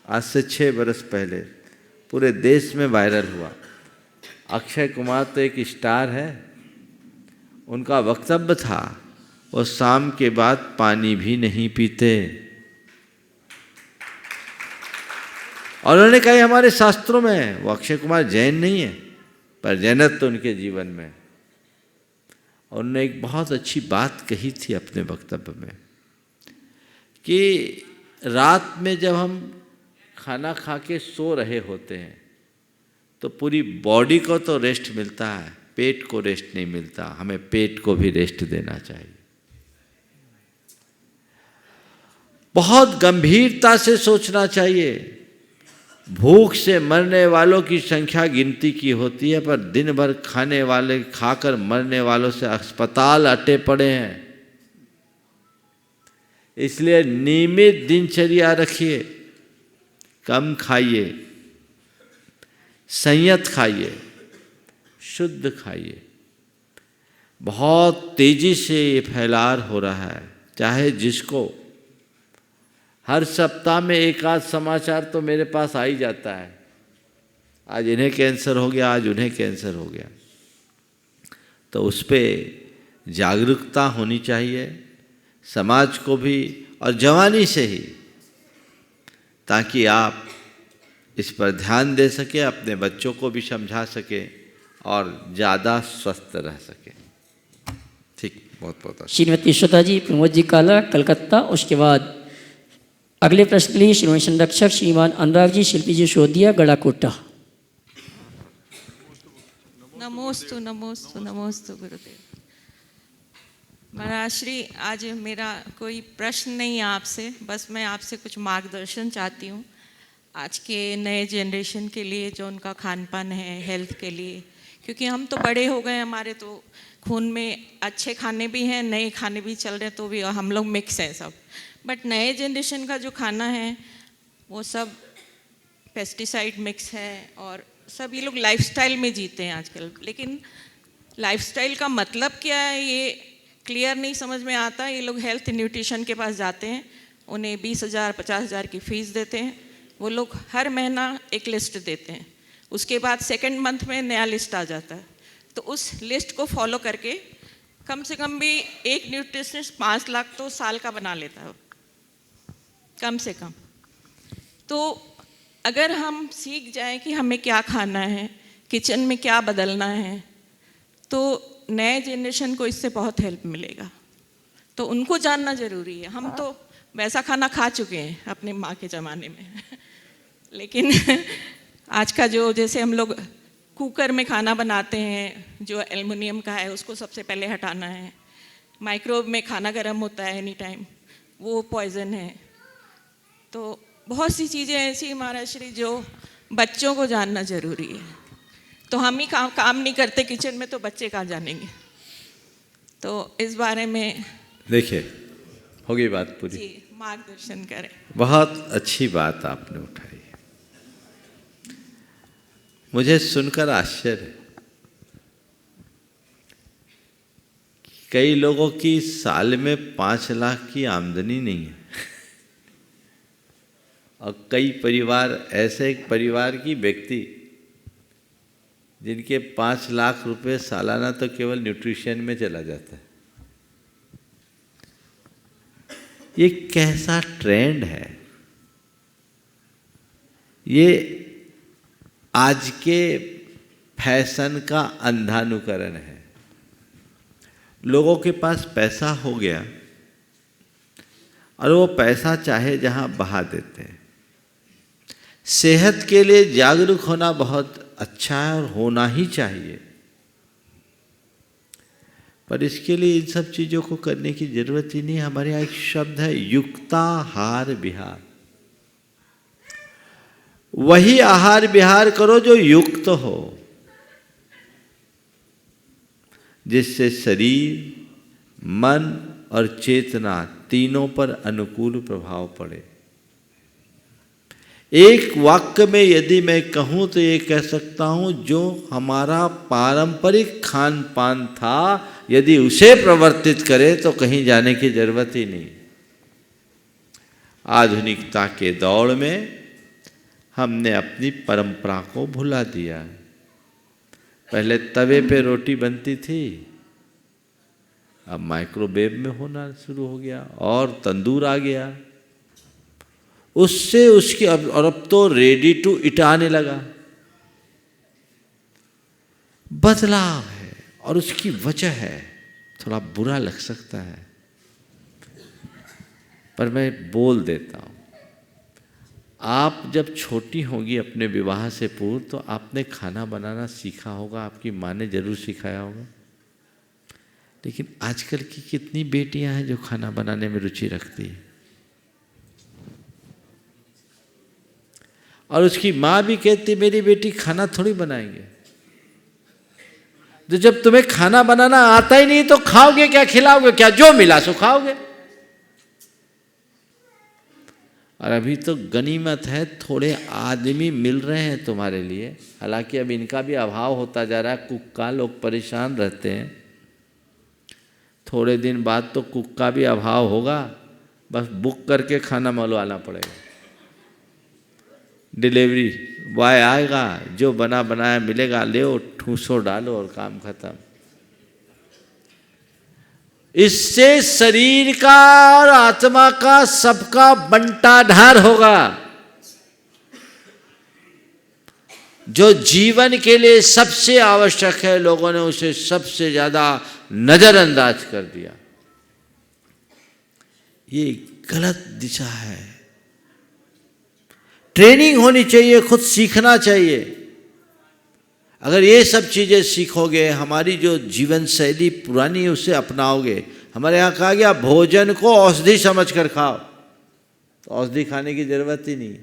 आज से 6 बरस पहले पूरे देश में वायरल हुआ। अक्षय कुमार तो एक स्टार है, उनका वक्तव्य था वो शाम के बाद पानी भी नहीं पीते, और उन्होंने कहा हमारे शास्त्रों में है। वो अक्षय कुमार जैन नहीं है, पर जैनत्व तो उनके जीवन में। और उन्होंने एक बहुत अच्छी बात कही थी अपने वक्तव्य में कि रात में जब हम खाना खा के सो रहे होते हैं तो पूरी बॉडी को तो रेस्ट मिलता है, पेट को रेस्ट नहीं मिलता। हमें पेट को भी रेस्ट देना चाहिए। बहुत गंभीरता से सोचना चाहिए। भूख से मरने वालों की संख्या गिनती की होती है, पर दिन भर खाने वाले खाकर मरने वालों से अस्पताल अटे पड़े हैं। इसलिए नियमित दिनचर्या रखिए, कम खाइए, संयत खाइए, शुद्ध खाइए। बहुत तेजी से ये फैलाव हो रहा है, चाहे जिसको हर सप्ताह में एक आध समाचार तो मेरे पास आ ही जाता है। आज इन्हें कैंसर हो गया, आज उन्हें कैंसर हो गया। तो उस पर जागरूकता होनी चाहिए समाज को भी, और जवानी से ही, ताकि आप इस पर ध्यान दे सके, अपने बच्चों को भी समझा सके और ज़्यादा स्वस्थ रह सके। ठीक, बहुत बहुत श्रीमती श्वेता जी, प्रमोद जी काला, कलकत्ता। उसके बाद अगले प्रश्न के लिए श्रीमान संरक्षक श्रीमान अनुराग जी, शिल्पी जी शोधिया, गड़ाकोटा। नमोस्तु नमोस्तु नमोस्तु गुरुदेव। महाराज श्री, आज मेरा कोई प्रश्न नहीं है आपसे, बस मैं आपसे कुछ मार्गदर्शन चाहती हूँ आज के नए जनरेशन के लिए, जो उनका खान पान है, हेल्थ के लिए। क्योंकि हम तो बड़े हो गए, हमारे तो खून में अच्छे खाने भी हैं, नए खाने भी चल रहे हैं, तो भी हम लोग मिक्स हैं सब। बट नए जनरेशन का जो खाना है वो सब पेस्टिसाइड मिक्स है, और सब ये लोग लाइफस्टाइल में जीते हैं आजकल। लेकिन लाइफस्टाइल का मतलब क्या है ये क्लियर नहीं समझ में आता। ये लोग हेल्थ न्यूट्रिशन के पास जाते हैं, उन्हें 20,000 50,000 की फ़ीस देते हैं। वो लोग हर महीना एक लिस्ट देते हैं, उसके बाद सेकंड मंथ में नया लिस्ट आ जाता है। तो उस लिस्ट को फॉलो करके कम से कम भी एक न्यूट्रिशनिस्ट 5 लाख तो साल का बना लेता है, कम से कम। तो अगर हम सीख जाएं कि हमें क्या खाना है, किचन में क्या बदलना है, तो नए जनरेशन को इससे बहुत हेल्प मिलेगा। तो उनको जानना ज़रूरी है। हम तो वैसा खाना खा चुके हैं अपने माँ के ज़माने में लेकिन आज का जो, जैसे हम लोग कुकर में खाना बनाते हैं, जो एल्युमिनियम का है उसको सबसे पहले हटाना है। माइक्रोवेव में खाना गर्म होता है एनी टाइम, वो पॉइजन है। तो बहुत सी चीज़ें ऐसी महाराज श्री जो बच्चों को जानना ज़रूरी है। तो हम ही काम नहीं करते किचन में, तो बच्चे कहाँ जानेंगे। तो इस बारे में देखिए, होगी बात पूरी। जी, मार्गदर्शन करें। बहुत अच्छी बात आपने उठाई। मुझे सुनकर आश्चर्य है, कई लोगों की साल में 5 लाख की आमदनी नहीं है, और कई परिवार ऐसे, एक परिवार की व्यक्ति जिनके 5 लाख रुपए सालाना तो केवल न्यूट्रिशन में चला जाता है। ये कैसा ट्रेंड है? ये आज के फैशन का अंधानुकरण है। लोगों के पास पैसा हो गया और वो पैसा चाहे जहां बहा देते हैं। सेहत के लिए जागरूक होना बहुत अच्छा है और होना ही चाहिए, पर इसके लिए इन सब चीज़ों को करने की जरूरत ही नहीं। हमारे यहाँ एक शब्द है युक्ताहार विहार। वही आहार विहार करो जो युक्त हो, जिससे शरीर, मन और चेतना तीनों पर अनुकूल प्रभाव पड़े। एक वाक्य में यदि मैं कहूँ तो ये कह सकता हूँ, जो हमारा पारंपरिक खान पान था यदि उसे प्रवर्तित करे तो कहीं जाने की जरूरत ही नहीं। आधुनिकता के दौर में हमने अपनी परंपरा को भुला दिया। पहले तवे पे रोटी बनती थी, अब माइक्रोवेव में होना शुरू हो गया और तंदूर आ गया। उससे उसकी अब तो रेडी टू ईट आने लगा। बदलाव है और उसकी वजह है, थोड़ा बुरा लग सकता है पर मैं बोल देता हूँ। आप जब छोटी होंगी अपने विवाह से पूर्व तो आपने खाना बनाना सीखा होगा, आपकी माँ ने जरूर सिखाया होगा। लेकिन आजकल की कितनी बेटियां हैं जो खाना बनाने में रुचि रखती है, और उसकी माँ भी कहती मेरी बेटी खाना थोड़ी बनाएंगे। तो जब तुम्हें खाना बनाना आता ही नहीं तो खाओगे क्या, खिलाओगे क्या? जो मिला सो खाओगे। और अभी तो गनीमत है, थोड़े आदमी मिल रहे हैं तुम्हारे लिए। हालांकि अब इनका भी अभाव होता जा रहा है, कुक लोग परेशान रहते हैं। थोड़े दिन बाद तो कुक का भी अभाव होगा, बस बुक करके खाना मंगवाना पड़ेगा। डिलीवरी बॉय आएगा, जो बना बनाया मिलेगा, ले ठूसो डालो और काम खत्म। इससे शरीर का और आत्मा का सबका बंटाढार होगा। जो जीवन के लिए सबसे आवश्यक है, लोगों ने उसे सबसे ज्यादा नजरअंदाज कर दिया। ये गलत दिशा है। ट्रेनिंग होनी चाहिए, खुद सीखना चाहिए। अगर ये सब चीज़ें सीखोगे, हमारी जो जीवन शैली पुरानी है उसे अपनाओगे। हमारे यहाँ कहा गया भोजन को औषधि समझकर खाओ, तो औषधि खाने की जरूरत ही नहीं।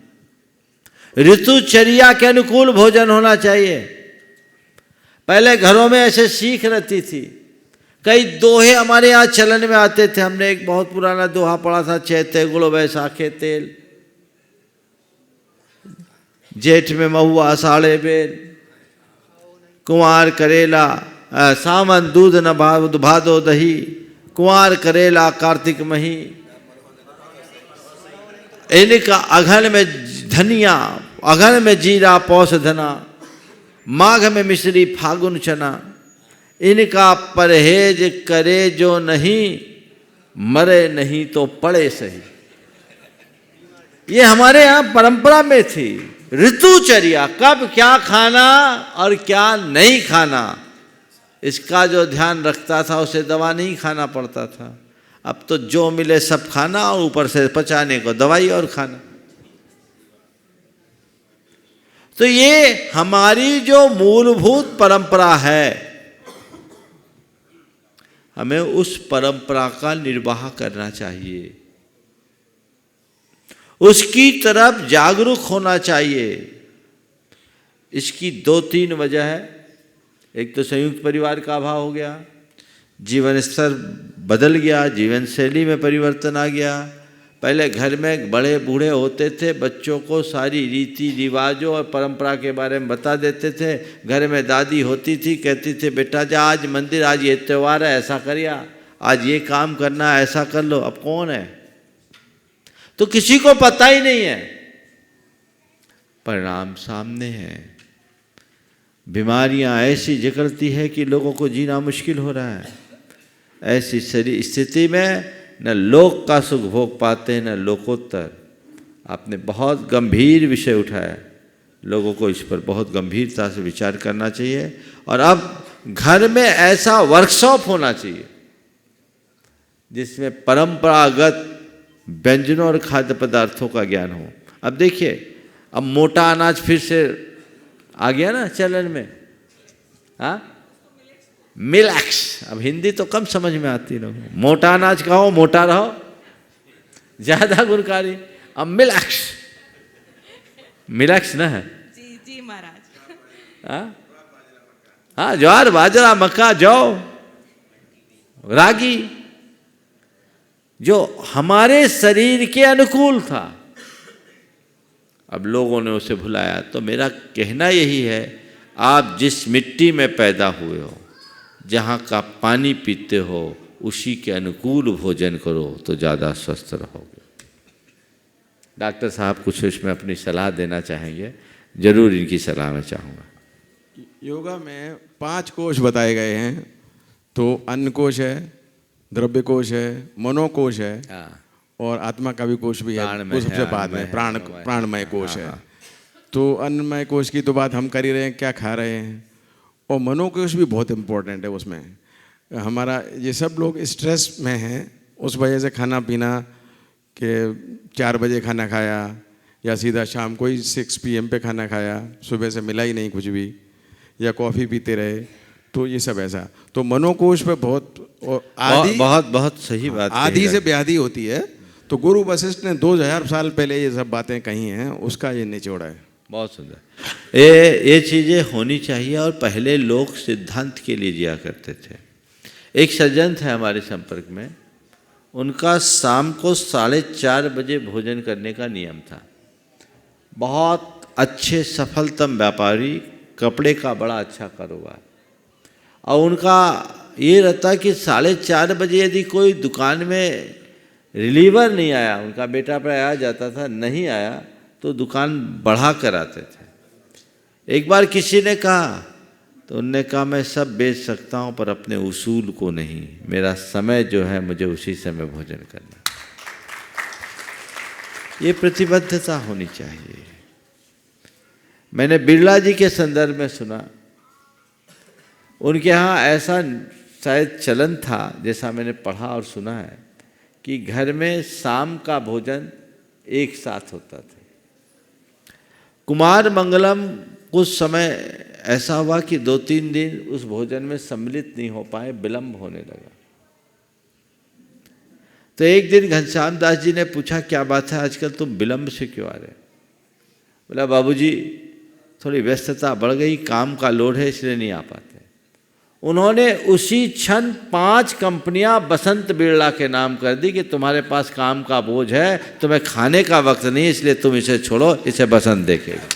ऋतुचर्या के अनुकूल भोजन होना चाहिए। पहले घरों में ऐसे सीख रहती थी। कई दोहे हमारे यहाँ चलन में आते थे। हमने एक बहुत पुराना दोहा पढ़ा था, चैते गुड़ बैसाखे तेल, जेठ में महुआ आषाढ़े बेल, कुंवार करेला सावन दूध न भादो दही, कुंवार करेला कार्तिक मही, इनका अघन में धनिया, अघन में जीरा पौष धना, माघ में मिश्री फागुन चना, इनका परहेज करे जो नहीं, मरे नहीं तो पड़े सही। ये हमारे यहाँ परंपरा में थी। ऋतुचर्या, कब क्या खाना और क्या नहीं खाना, इसका जो ध्यान रखता था उसे दवा नहीं खाना पड़ता था। अब तो जो मिले सब खाना और ऊपर से पचाने को दवाई और खाना। तो ये हमारी जो मूलभूत परंपरा है, हमें उस परंपरा का निर्वाह करना चाहिए, उसकी तरफ जागरूक होना चाहिए। इसकी 2-3 वजह है। एक तो संयुक्त परिवार का अभाव हो गया, जीवन स्तर बदल गया, जीवन शैली में परिवर्तन आ गया। पहले घर में बड़े बूढ़े होते थे, बच्चों को सारी रीति रिवाजों और परंपरा के बारे में बता देते थे। घर में दादी होती थी, कहती थी बेटा जा आज मंदिर, आज ये त्यौहार है ऐसा करिया, आज ये काम करना है ऐसा कर लो। अब कौन है? तो किसी को पता ही नहीं है। परिणाम सामने है। बीमारियां ऐसी जकड़ती है कि लोगों को जीना मुश्किल हो रहा है। ऐसी शरीर स्थिति में न लोक का सुख भोग पाते न लोकोत्तर। आपने बहुत गंभीर विषय उठाया, लोगों को इस पर बहुत गंभीरता से विचार करना चाहिए। और अब घर में ऐसा वर्कशॉप होना चाहिए जिसमें परंपरागत व्यंजनों और खाद्य पदार्थों का ज्ञान हो। अब देखिए, अब मोटा अनाज फिर से आ गया ना चलन में। हाँ, मिलेट्स। अब हिंदी तो कम समझ में आती लोगों को। मोटा अनाज खाओ, मोटा रहो, ज्यादा गुणकारी। अब मिलेट्स, मिलेट्स ना है? जी जी महाराज। हाँ, ज्वार बाजरा मक्का जौ रागी, जो हमारे शरीर के अनुकूल था। अब लोगों ने उसे भुलाया। तो मेरा कहना यही है, आप जिस मिट्टी में पैदा हुए हो, जहाँ का पानी पीते हो, उसी के अनुकूल भोजन करो तो ज़्यादा स्वस्थ रहोगे। डॉक्टर साहब कुछ इसमें अपनी सलाह देना चाहेंगे? जरूर इनकी सलाह मैं चाहूँगा। योगा में 5 कोश बताए गए हैं। तो अन्न कोश है, द्रव्य कोश है, मनोकोश है, और आत्मा का भी कोश भी है, वो सबसे बाद में प्राणमय कोश है। तो अन्नमय कोश की तो बात हम कर ही रहे हैं, क्या खा रहे हैं। और मनोकोश भी बहुत इम्पोर्टेंट है। उसमें हमारा ये सब लोग स्ट्रेस में हैं, उस वजह से खाना पीना के 4 बजे खाना खाया, या सीधा शाम को ही 6 PM पे खाना खाया, सुबह से मिला ही नहीं कुछ भी, या कॉफ़ी पीते रहे, तो ये सब ऐसा। तो मनोकोश पे बहुत सही बात, आदि से व्याधि होती है। तो गुरु वशिष्ठ ने 2000 साल पहले ये सब बातें कही हैं, उसका ये निचोड़ है। बहुत सुंदर। ये चीज़ें होनी चाहिए। और पहले लोग सिद्धांत के लिए जिया करते थे। एक सज्जन थे हमारे संपर्क में, उनका शाम को 4:30 बजे भोजन करने का नियम था। बहुत अच्छे सफलतम व्यापारी, कपड़े का बड़ा अच्छा कारोबार, और उनका ये रहता कि 4:30 बजे यदि कोई दुकान में रिलीवर नहीं आया, उनका बेटा आ जाता था, नहीं आया तो दुकान बढ़ा कर आते थे। एक बार किसी ने कहा, तो उनने कहा मैं सब बेच सकता हूँ पर अपने उसूल को नहीं, मेरा समय जो है मुझे उसी समय भोजन करना। ये प्रतिबद्धता होनी चाहिए। मैंने बिरला जी के संदर्भ में सुना, उनके यहाँ ऐसा शायद चलन था, जैसा मैंने पढ़ा और सुना है, कि घर में शाम का भोजन एक साथ होता था। कुमार मंगलम कुछ समय ऐसा हुआ कि 2-3 दिन उस भोजन में सम्मिलित नहीं हो पाए, विलंब होने लगा। तो एक दिन घनश्याम दास जी ने पूछा, क्या बात है आजकल तुम विलंब से क्यों आ रहे? बोला बाबूजी थोड़ी व्यस्तता बढ़ गई, काम का लोड है, इसलिए नहीं आ पाते। उन्होंने उसी क्षण 5 कंपनियां बसंत बिरला के नाम कर दी कि तुम्हारे पास काम का बोझ है, तुम्हें खाने का वक्त नहीं, इसलिए तुम इसे छोड़ो, इसे बसंत देखेगा।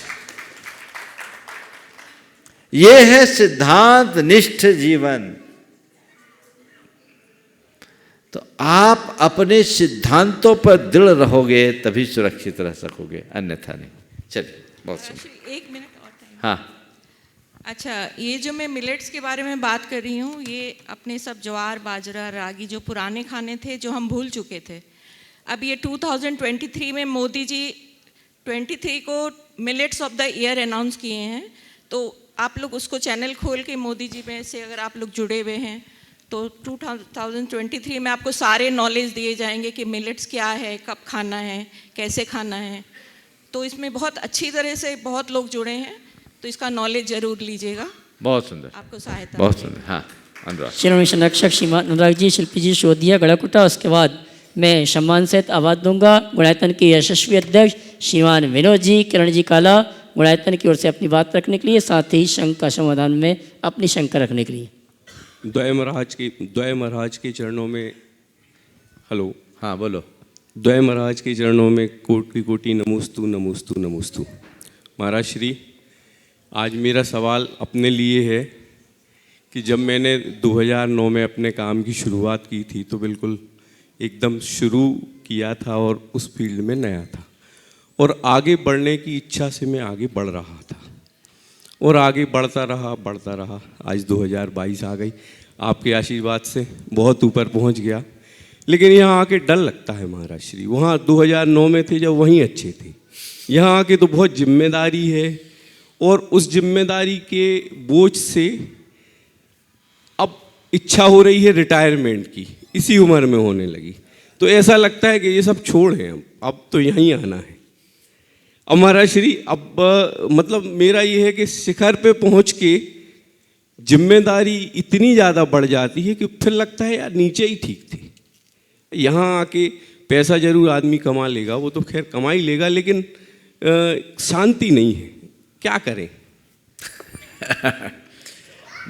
ये है सिद्धांत निष्ठ जीवन। तो आप अपने सिद्धांतों पर दृढ़ रहोगे तभी सुरक्षित रह सकोगे, अन्यथा नहीं। चलिए, बहुत सुंदर। 1 मिनट और टाइम। हाँ, अच्छा, ये जो मैं मिलेट्स के बारे में बात कर रही हूँ, ये अपने सब ज्वार, बाजरा, रागी जो पुराने खाने थे, जो हम भूल चुके थे, अब ये 2023 में मोदी जी 23 को millets of the year announce किए हैं। तो आप लोग उसको चैनल खोल के मोदी जी में से अगर आप लोग जुड़े हुए हैं तो 2023 में आपको सारे नॉलेज दिए जाएंगे कि मिलेट्स क्या है, कब खाना है, कैसे खाना है। तो इसमें बहुत अच्छी तरह से बहुत लोग जुड़े हैं, तो इसका नॉलेज जरूर लीजिएगा। बहुत सुंदर, आपको सहायता बहुत सुंदर। हाँ, अनुराग। शिरोमणि संरक्षक श्रीमान अनुराग जी, शिल्पी जी, शोधिया गढ़ाकुटा। उसके बाद मैं सम्मान सहित आवाज़ दूंगा गुणायतन के यशस्वी अध्यक्ष श्रीमान विनोद जी, किरण जी काला, गुणायतन की ओर से अपनी बात रखने के लिए, साथ ही संघ का समाधान में अपनी शंका रखने के लिए। द्वय महाराज के चरणों में, हेलो, हाँ बोलो। द्वय महाराज के चरणों में कोटि कोटि नमोस्तु नमोस्तु नमोस्तु। महाराज श्री, आज मेरा सवाल अपने लिए है कि जब मैंने 2009 में अपने काम की शुरुआत की थी तो बिल्कुल एकदम शुरू किया था और उस फील्ड में नया था, और आगे बढ़ने की इच्छा से मैं आगे बढ़ रहा था और आगे बढ़ता रहा। आज 2022 आ गई, आपके आशीर्वाद से बहुत ऊपर पहुंच गया। लेकिन यहाँ आके डर लगता है महाराज श्री। वहाँ 2009 में थे जब वहीं अच्छे थे, यहाँ आके तो बहुत जिम्मेदारी है, और उस जिम्मेदारी के बोझ से अब इच्छा हो रही है रिटायरमेंट की, इसी उम्र में होने लगी। तो ऐसा लगता है कि ये सब छोड़ें, अब तो यहीं आना है। अब महाराज श्री, अब मतलब मेरा ये है कि शिखर पे पहुंच के जिम्मेदारी इतनी ज़्यादा बढ़ जाती है कि फिर लगता है यार नीचे ही ठीक थे। यहाँ आके पैसा जरूर आदमी कमा लेगा, वो तो खैर कमा ही लेगा, लेकिन शांति नहीं है, क्या करें?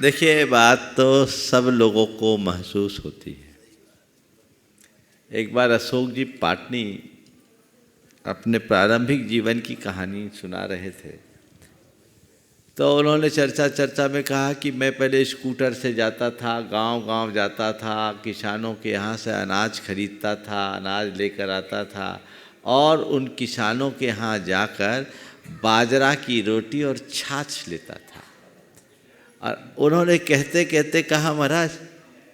देखिए, बात तो सब लोगों को महसूस होती है। एक बार अशोक जी पाटनी अपने प्रारंभिक जीवन की कहानी सुना रहे थे, तो उन्होंने चर्चा में कहा कि मैं पहले स्कूटर से जाता था, गांव-गांव जाता था, किसानों के यहाँ से अनाज खरीदता था, अनाज लेकर आता था और उन किसानों के यहाँ जाकर बाजरा की रोटी और छाछ लेता था। और उन्होंने कहते कहते कहा, महाराज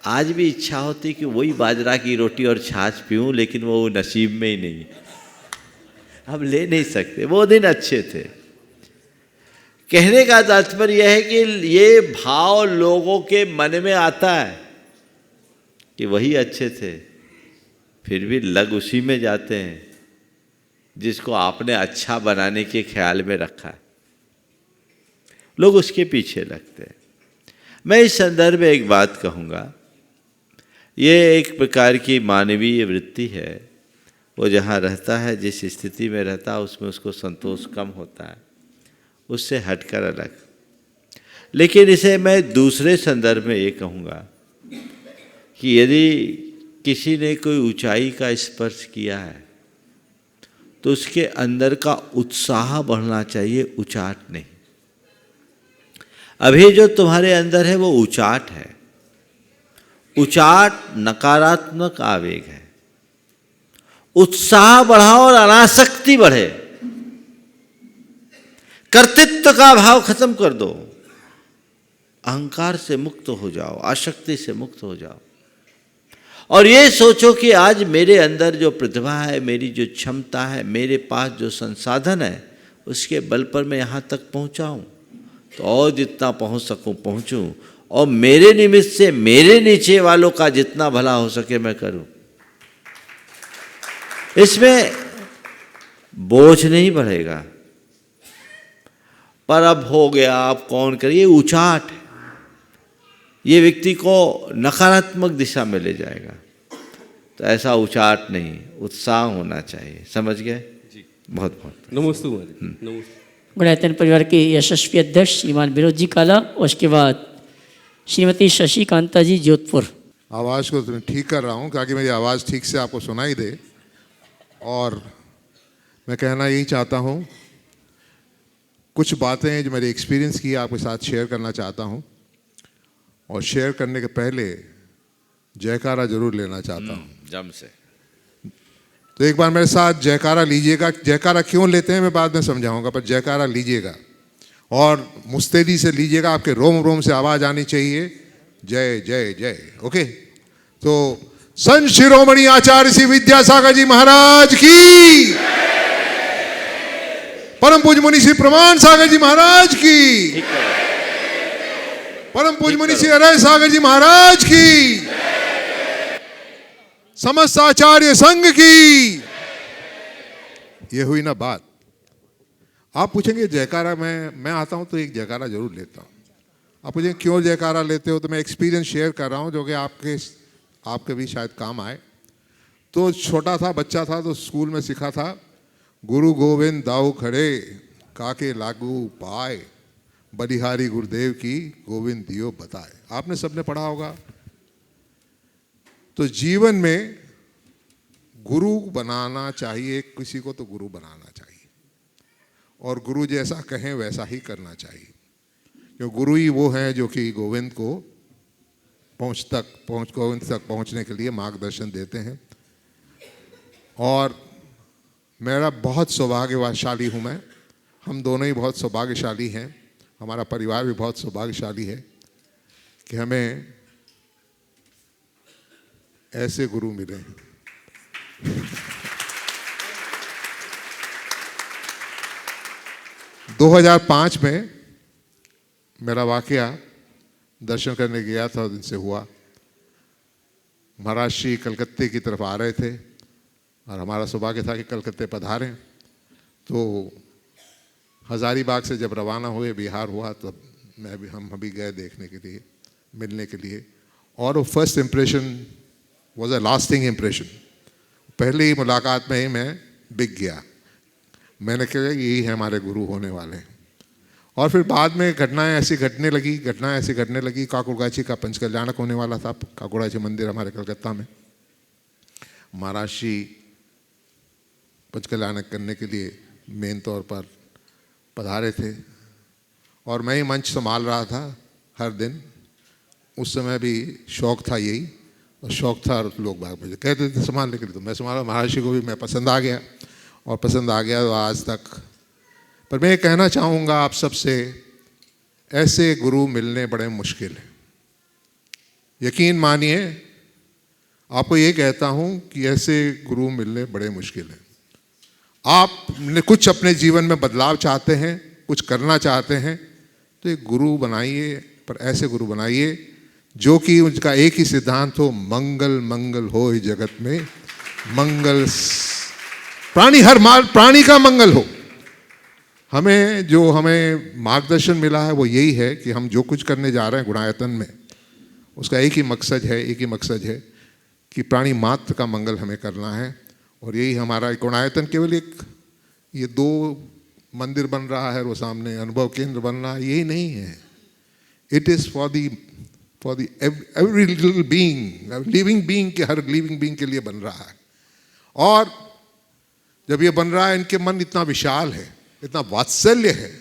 आज भी इच्छा होती कि वही बाजरा की रोटी और छाछ पीऊँ, लेकिन वो नसीब में ही नहीं, हम ले नहीं सकते। वो दिन अच्छे थे। कहने का तात्पर्य यह है कि ये भाव लोगों के मन में आता है कि वही अच्छे थे, फिर भी लग उसी में जाते हैं जिसको आपने अच्छा बनाने के ख्याल में रखा है, लोग उसके पीछे लगते हैं। मैं इस संदर्भ में एक बात कहूँगा, ये एक प्रकार की मानवीय वृत्ति है। वो जहाँ रहता है, जिस स्थिति में रहता है, उसमें उसको संतोष कम होता है, उससे हटकर अलग। लेकिन इसे मैं दूसरे संदर्भ में ये कहूँगा कि यदि किसी ने कोई ऊंचाई का स्पर्श किया है तो उसके अंदर का उत्साह बढ़ना चाहिए, उचाट नहीं। अभी जो तुम्हारे अंदर है वो उचाट है। उचाट नकारात्मक आवेग है। उत्साह बढ़ाओ और अनासक्ति बढ़े। कर्तृत्व का भाव खत्म कर दो, अहंकार से मुक्त हो जाओ, आसक्ति से मुक्त हो जाओ और ये सोचो कि आज मेरे अंदर जो प्रतिभा है, मेरी जो क्षमता है, मेरे पास जो संसाधन है, उसके बल पर मैं यहाँ तक पहुँचा हूँ, तो और जितना पहुँच सकूँ पहुँचूँ और मेरे निमित्त से मेरे नीचे वालों का जितना भला हो सके मैं करूँ। इसमें बोझ नहीं बढ़ेगा। पर अब हो गया, अब कौन करे, ये उचाट है। ये व्यक्ति को नकारात्मक दिशा में ले जाएगा। तो ऐसा उचाट नहीं, उत्साह होना चाहिए। समझ गए जी? बहुत बहुत नमस्ते। नमस्ते। गुणायतन परिवार के यशस्वी अध्यक्ष श्रीमान विनोद जी काला, और उसके बाद श्रीमती शशि कांता जी जोधपुर। आवाज़ को तो ठीक कर रहा हूँ ताकि मेरी आवाज़ ठीक से आपको सुनाई दे। और मैं कहना यही चाहता हूँ, कुछ बातें जो मेरे एक्सपीरियंस की आपके साथ शेयर करना चाहता हूँ, और शेयर करने के पहले जयकारा जरूर लेना चाहता हूँ जम से। तो एक बार मेरे साथ जयकारा लीजिएगा। जयकारा क्यों लेते हैं मैं बाद में समझाऊंगा, पर जयकारा लीजिएगा और मुस्तैदी से लीजिएगा। आपके रोम रोम से आवाज़ आनी चाहिए, जय जय जय। ओके, तो संत शिरोमणि आचार्य श्री विद्यासागर जी महाराज की, परम पूज्य मुनि श्री प्रमाण सागर जी महाराज की, परम पूज्य मुनि श्री अरय सागर जी महाराज की, समस्त आचार्य संघ की। ये हुई ना बात। आप पूछेंगे जयकारा मैं आता हूं तो एक जयकारा जरूर लेता हूं। आप पूछेंगे क्यों जयकारा लेते हो, तो मैं एक्सपीरियंस शेयर कर रहा हूं जो कि आपके भी शायद काम आए। तो छोटा था, बच्चा था, तो स्कूल में सीखा था, गुरु गोविंद दाऊ खड़े काके लागू पाए, बलिहारी गुरुदेव की गोविंद दियो बताए। आपने सबने पढ़ा होगा। तो जीवन में गुरु बनाना चाहिए, किसी को तो गुरु बनाना चाहिए, और गुरु जैसा कहें वैसा ही करना चाहिए, क्योंकि गुरु ही वो हैं जो कि गोविंद को गोविंद तक पहुंचने के लिए मार्गदर्शन देते हैं। और मेरा बहुत सौभाग्यशाली हूँ मैं, हम दोनों ही बहुत सौभाग्यशाली हैं, हमारा परिवार भी बहुत सौभाग्यशाली है कि हमें ऐसे गुरु मिले। 2005 में मेरा वाकया दर्शन करने गया था, उनसे हुआ। महाराज श्री कलकत्ते की तरफ आ रहे थे और हमारा सौभाग्य था कि कलकत्ते पधारें। तो हज़ारीबाग से जब रवाना हुए, बिहार हुआ, तब हम अभी गए देखने के लिए, मिलने के लिए। और वो first impression was a lasting impression. पहले ही मुलाकात में ही मैं बिक गया। मैंने कहा यही है हमारे गुरु होने वाले। और फिर बाद में घटनाएं ऐसी घटने लगी। काकुड़गाछी का पंचकल्याणक होने वाला था, काकुड़गाछी मंदिर हमारे कलकत्ता में। महाराज श्री पंच कल्याण करने के लिए मेन तौर पर पधारे थे और मैं ही मंच संभाल रहा था हर दिन। उस समय भी शौक़ था यही, और शौक़ था लोग बाग मुझे कहते थे संभालने के लिए, तो मैं संभाला। महर्षि को भी मैं पसंद आ गया, और पसंद आ गया तो आज तक। पर मैं ये कहना चाहूँगा आप सबसे, ऐसे गुरु मिलने बड़े मुश्किल हैं। यकीन मानिए, आपको ये कहता हूँ कि ऐसे गुरु मिलने बड़े मुश्किल हैं। आप कुछ अपने जीवन में बदलाव चाहते हैं, कुछ करना चाहते हैं, तो एक गुरु बनाइए, पर ऐसे गुरु बनाइए जो कि उनका एक ही सिद्धांत हो, मंगल मंगल हो इस जगत में, मंगल प्राणी का मंगल हो। हमें मार्गदर्शन मिला है वो यही है कि हम जो कुछ करने जा रहे हैं गुणायतन में, उसका एक ही मकसद है कि प्राणी मात्र का मंगल हमें करना है। और यही हमारा गुणायतन केवल एक ये 2 मंदिर बन रहा है, वो सामने अनुभव केंद्र बन रहा है, यही नहीं है। It is for the every little being, living being के हर लिविंग बीइंग के लिए बन रहा है। और जब ये बन रहा है, इनके मन इतना विशाल है, इतना वात्सल्य है,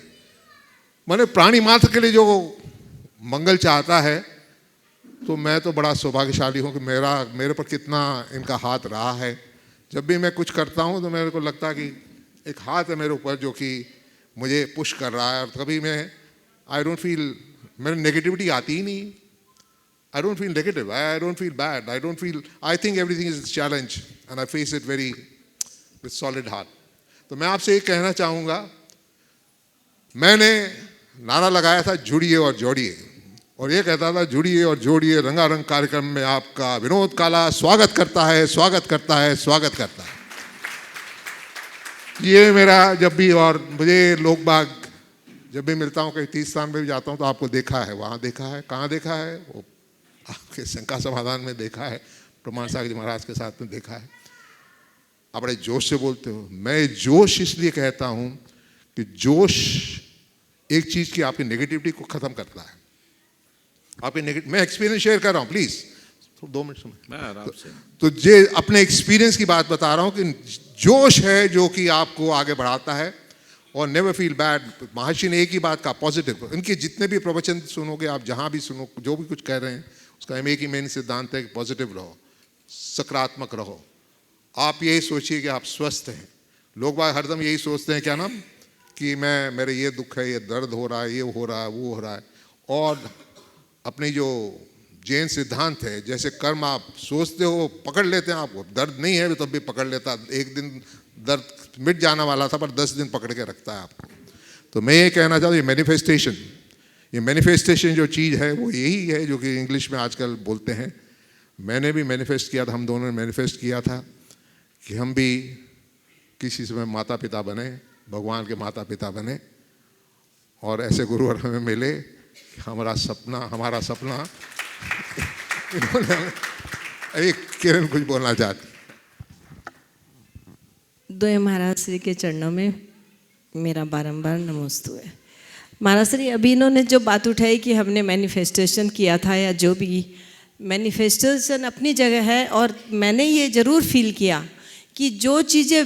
माने प्राणी मात्र के लिए जो मंगल चाहता है, तो मैं तो बड़ा सौभाग्यशाली हूँ कि मेरे पर कितना इनका हाथ रहा है। जब भी मैं कुछ करता हूँ तो मेरे को लगता है कि एक हाथ है मेरे ऊपर जो कि मुझे पुश कर रहा है। और कभी आई डोंट फील, मेरी नेगेटिविटी आती ही नहीं। I don't feel negative, I don't feel bad, I think everything is challenge and I face it very with solid heart. तो मैं आपसे ये कहना चाहूँगा, मैंने नारा लगाया था जुड़िए और जोड़िए, और ये कहता था जुड़िए और जोड़िए, रंगारंग कार्यक्रम में आपका विनोद काला स्वागत करता है। ये मेरा जब भी, और मुझे लोग बाग जब भी मिलता हूँ, कहीं तीर्थ स्थान में भी जाता हूँ, तो आपको देखा है, वहाँ देखा है, कहाँ देखा है, वो आपके शंका समाधान में देखा है, प्रमाण सागर जी महाराज के साथ में देखा है। आप बड़े जोश से बोलते हो। मैं जोश इसलिए कहता हूँ कि जोश एक चीज़ की आपकी नेगेटिविटी को ख़त्म करता है। मैं एक्सपीरियंस शेयर कर रहा हूँ, प्लीज़ 2 मिनट सुनो आराम से। तो ये अपने एक्सपीरियंस की बात बता रहा हूँ कि जोश है जो कि आपको आगे बढ़ाता है। और नेवर फील बैड। महर्षि ने एक ही बात कहा, पॉजिटिव। इनके जितने भी प्रवचन सुनोगे आप, जहाँ भी सुनो, जो भी कुछ कह रहे हैं, उसका एक ही मेन सिद्धांत है कि पॉजिटिव रहो, सकारात्मक रहो। आप यही सोचिए कि आप स्वस्थ हैं। लोग बाग हरदम यही सोचते हैं, क्या नाम, कि मेरे ये दुख है, ये दर्द हो रहा है, ये हो रहा है, वो हो रहा है। और अपनी जो जैन सिद्धांत है, जैसे कर्म आप सोचते हो पकड़ लेते हैं आपको, दर्द नहीं है तब भी पकड़ लेता। एक दिन दर्द मिट जाने वाला था, पर 10 दिन पकड़ के रखता है आपको। तो मैं ये कहना चाहता हूँ, ये मैनिफेस्टेशन जो चीज़ है वो यही है जो कि इंग्लिश में आजकल बोलते हैं। मैंने भी मैनिफेस्ट किया था, हम दोनों ने मैनिफेस्ट किया था कि हम भी किसी समय माता पिता बने, भगवान के माता पिता बने, और ऐसे गुरुवर हमें मिले। हमारा सपना एक किरण कुछ बोलना चाहती। द्वय महाराज श्री के चरणों में मेरा बारंबार नमोस्तु है। महाराज श्री, अभी इन्होंने जो बात उठाई कि हमने मैनिफेस्टेशन किया था, या जो भी मैनिफेस्टेशन अपनी जगह है, और मैंने ये ज़रूर फील किया कि जो चीज़ें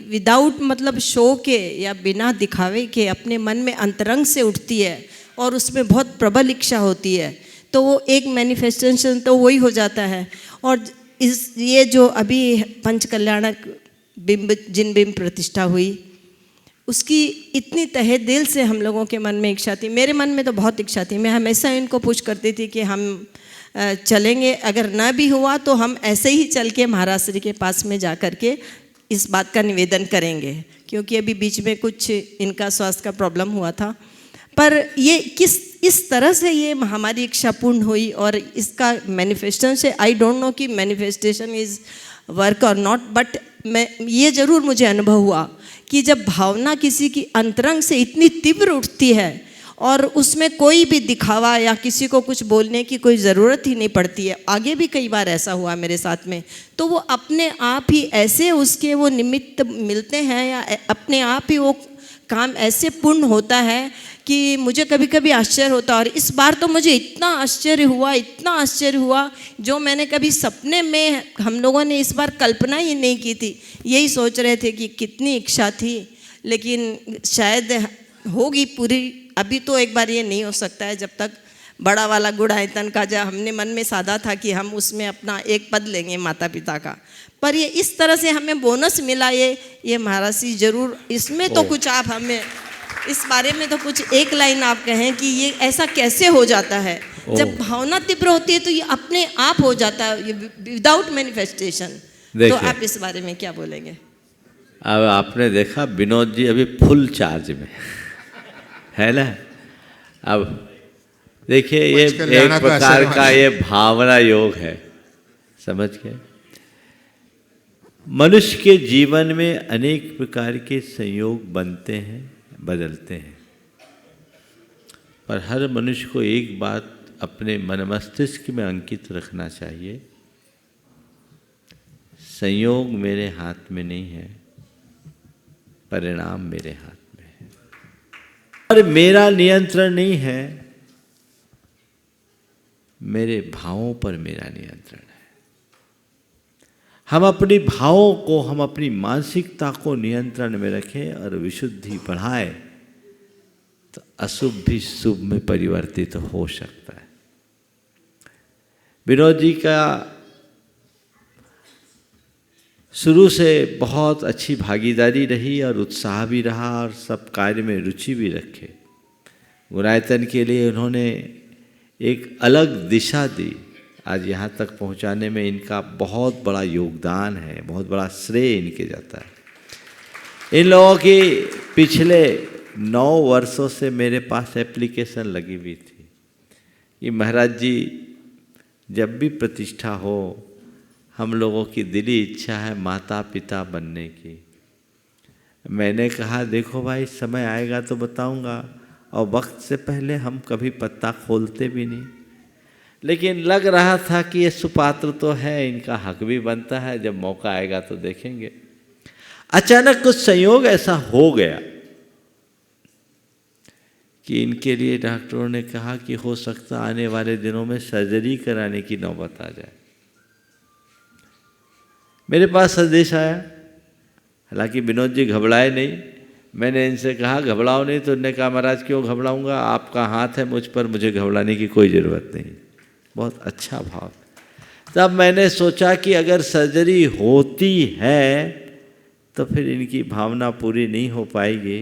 विदाउट मतलब शो के या बिना दिखावे के अपने मन में अंतरंग से उठती है और उसमें बहुत प्रबल इच्छा होती है, तो वो एक मैनिफेस्टेशन तो वही हो जाता है। और ये जो अभी पंच कल्याणक जिन बिंब प्रतिष्ठा हुई, उसकी इतनी तहे दिल से हम लोगों के मन में इच्छा थी। मेरे मन में तो बहुत इच्छा थी। मैं हमेशा इनको पुश करती थी कि हम चलेंगे, अगर ना भी हुआ तो हम ऐसे ही चल के महाराज श्री के पास में जा कर के इस बात का निवेदन करेंगे, क्योंकि अभी बीच में कुछ इनका स्वास्थ्य का प्रॉब्लम हुआ था। पर ये इस तरह से ये हमारी इच्छा पूर्ण हुई, और इसका मैनिफेस्टेशन से आई डोंट नो कि मैनिफेस्टेशन इज़ वर्क और नॉट, बट मैं ये ज़रूर मुझे अनुभव हुआ कि जब भावना किसी की अंतरंग से इतनी तीव्र उठती है और उसमें कोई भी दिखावा या किसी को कुछ बोलने की कोई ज़रूरत ही नहीं पड़ती है। आगे भी कई बार ऐसा हुआ मेरे साथ में, तो वो अपने आप ही ऐसे उसके वो निमित्त मिलते हैं, या अपने आप ही वो काम ऐसे पूर्ण होता है कि मुझे कभी कभी आश्चर्य होता है। और इस बार तो मुझे इतना आश्चर्य हुआ जो मैंने कभी सपने में, हम लोगों ने इस बार कल्पना ही नहीं की थी। यही सोच रहे थे कि कितनी इच्छा थी, लेकिन शायद होगी पूरी। अभी तो एक बार ये नहीं हो सकता है, जब तक बड़ा वाला गुड़ायतन का जब हमने मन में साधा था कि हम उसमें अपना एक पद लेंगे माता पिता का, पर ये इस तरह से हमें बोनस मिला। ये महाराज जी जरूर इसमें तो कुछ आप हमें इस बारे में तो कुछ एक लाइन आप कहें कि ये ऐसा कैसे हो जाता है। जब भावना तीव्र होती है तो ये अपने आप हो जाता है विदाउट मैनिफेस्टेशन। तो आप इस बारे में क्या बोलेंगे? अब आपने देखा विनोद जी अभी फुल चार्ज में है ना। अब देखिए ये एक प्रकार का ये भावना योग है, समझ गए। मनुष्य के जीवन में अनेक प्रकार के संयोग बनते हैं, बदलते हैं, पर हर मनुष्य को एक बात अपने मन मस्तिष्क में अंकित रखना चाहिए, संयोग मेरे हाथ में नहीं है, परिणाम मेरे हाथ में है। और मेरा नियंत्रण नहीं है, मेरे भावों पर मेरा नियंत्रण है। हम अपने भावों को, हम अपनी मानसिकता को नियंत्रण में रखें और विशुद्धि बढ़ाएं, तो अशुभ भी शुभ में परिवर्तित हो सकता है। विनोद जी का शुरू से बहुत अच्छी भागीदारी रही और उत्साह भी रहा और सब कार्य में रुचि भी रखे। गुणायतन के लिए उन्होंने एक अलग दिशा दी। आज यहाँ तक पहुँचाने में इनका बहुत बड़ा योगदान है, बहुत बड़ा श्रेय इनके जाता है। इन लोगों की पिछले 9 वर्षों से मेरे पास एप्लीकेशन लगी हुई थी कि महाराज जी जब भी प्रतिष्ठा हो, हम लोगों की दिली इच्छा है माता पिता बनने की। मैंने कहा देखो भाई, समय आएगा तो बताऊंगा, और वक्त से पहले हम कभी पत्ता खोलते भी नहीं, लेकिन लग रहा था कि ये सुपात्र तो है, इनका हक भी बनता है, जब मौका आएगा तो देखेंगे। अचानक कुछ संयोग ऐसा हो गया कि इनके लिए डॉक्टरों ने कहा कि हो सकता आने वाले दिनों में सर्जरी कराने की नौबत आ जाए। मेरे पास संदेश आया, हालांकि विनोद जी घबराए नहीं। मैंने इनसे कहा घबराओ नहीं, तो उन्होंने कहा महाराज क्यों घबराऊंगा, आपका हाथ है मुझ पर, मुझे घबराने की कोई ज़रूरत नहीं। बहुत अच्छा भाव। तब मैंने सोचा कि अगर सर्जरी होती है तो फिर इनकी भावना पूरी नहीं हो पाएगी,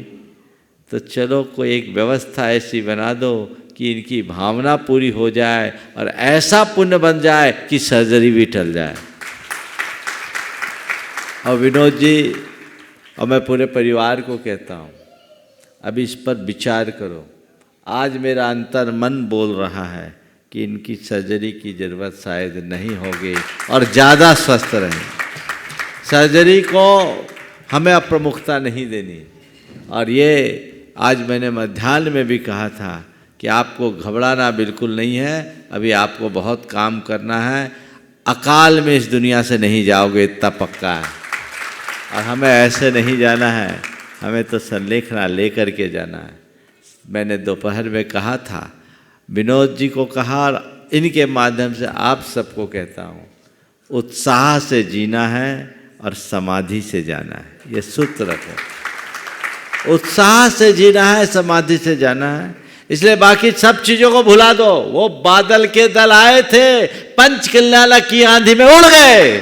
तो चलो कोई एक व्यवस्था ऐसी बना दो कि इनकी भावना पूरी हो जाए और ऐसा पुण्य बन जाए कि सर्जरी भी टल जाए। और विनोद जी और मैं पूरे परिवार को कहता हूँ, अभी इस पर विचार करो। आज मेरा अंतर मन बोल रहा है कि इनकी सर्जरी की ज़रूरत शायद नहीं होगी और ज़्यादा स्वस्थ रहें। सर्जरी को हमें अप्रमुखता नहीं देनी। और ये आज मैंने मध्याह्न में भी कहा था कि आपको घबराना बिल्कुल नहीं है, अभी आपको बहुत काम करना है। अकाल में इस दुनिया से नहीं जाओगे, इतना पक्का है। और हमें ऐसे नहीं जाना है, हमें तो संलेखना लेकर के जाना है। मैंने दोपहर में कहा था, विनोद जी को कहा और इनके माध्यम से आप सबको कहता हूँ, उत्साह से जीना है और समाधि से जाना है। ये सूत्र रखो, उत्साह से जीना है, समाधि से जाना है। इसलिए बाकी सब चीज़ों को भुला दो। वो बादल के दल आए थे, पंचकल्याण की आंधी में उड़ गए,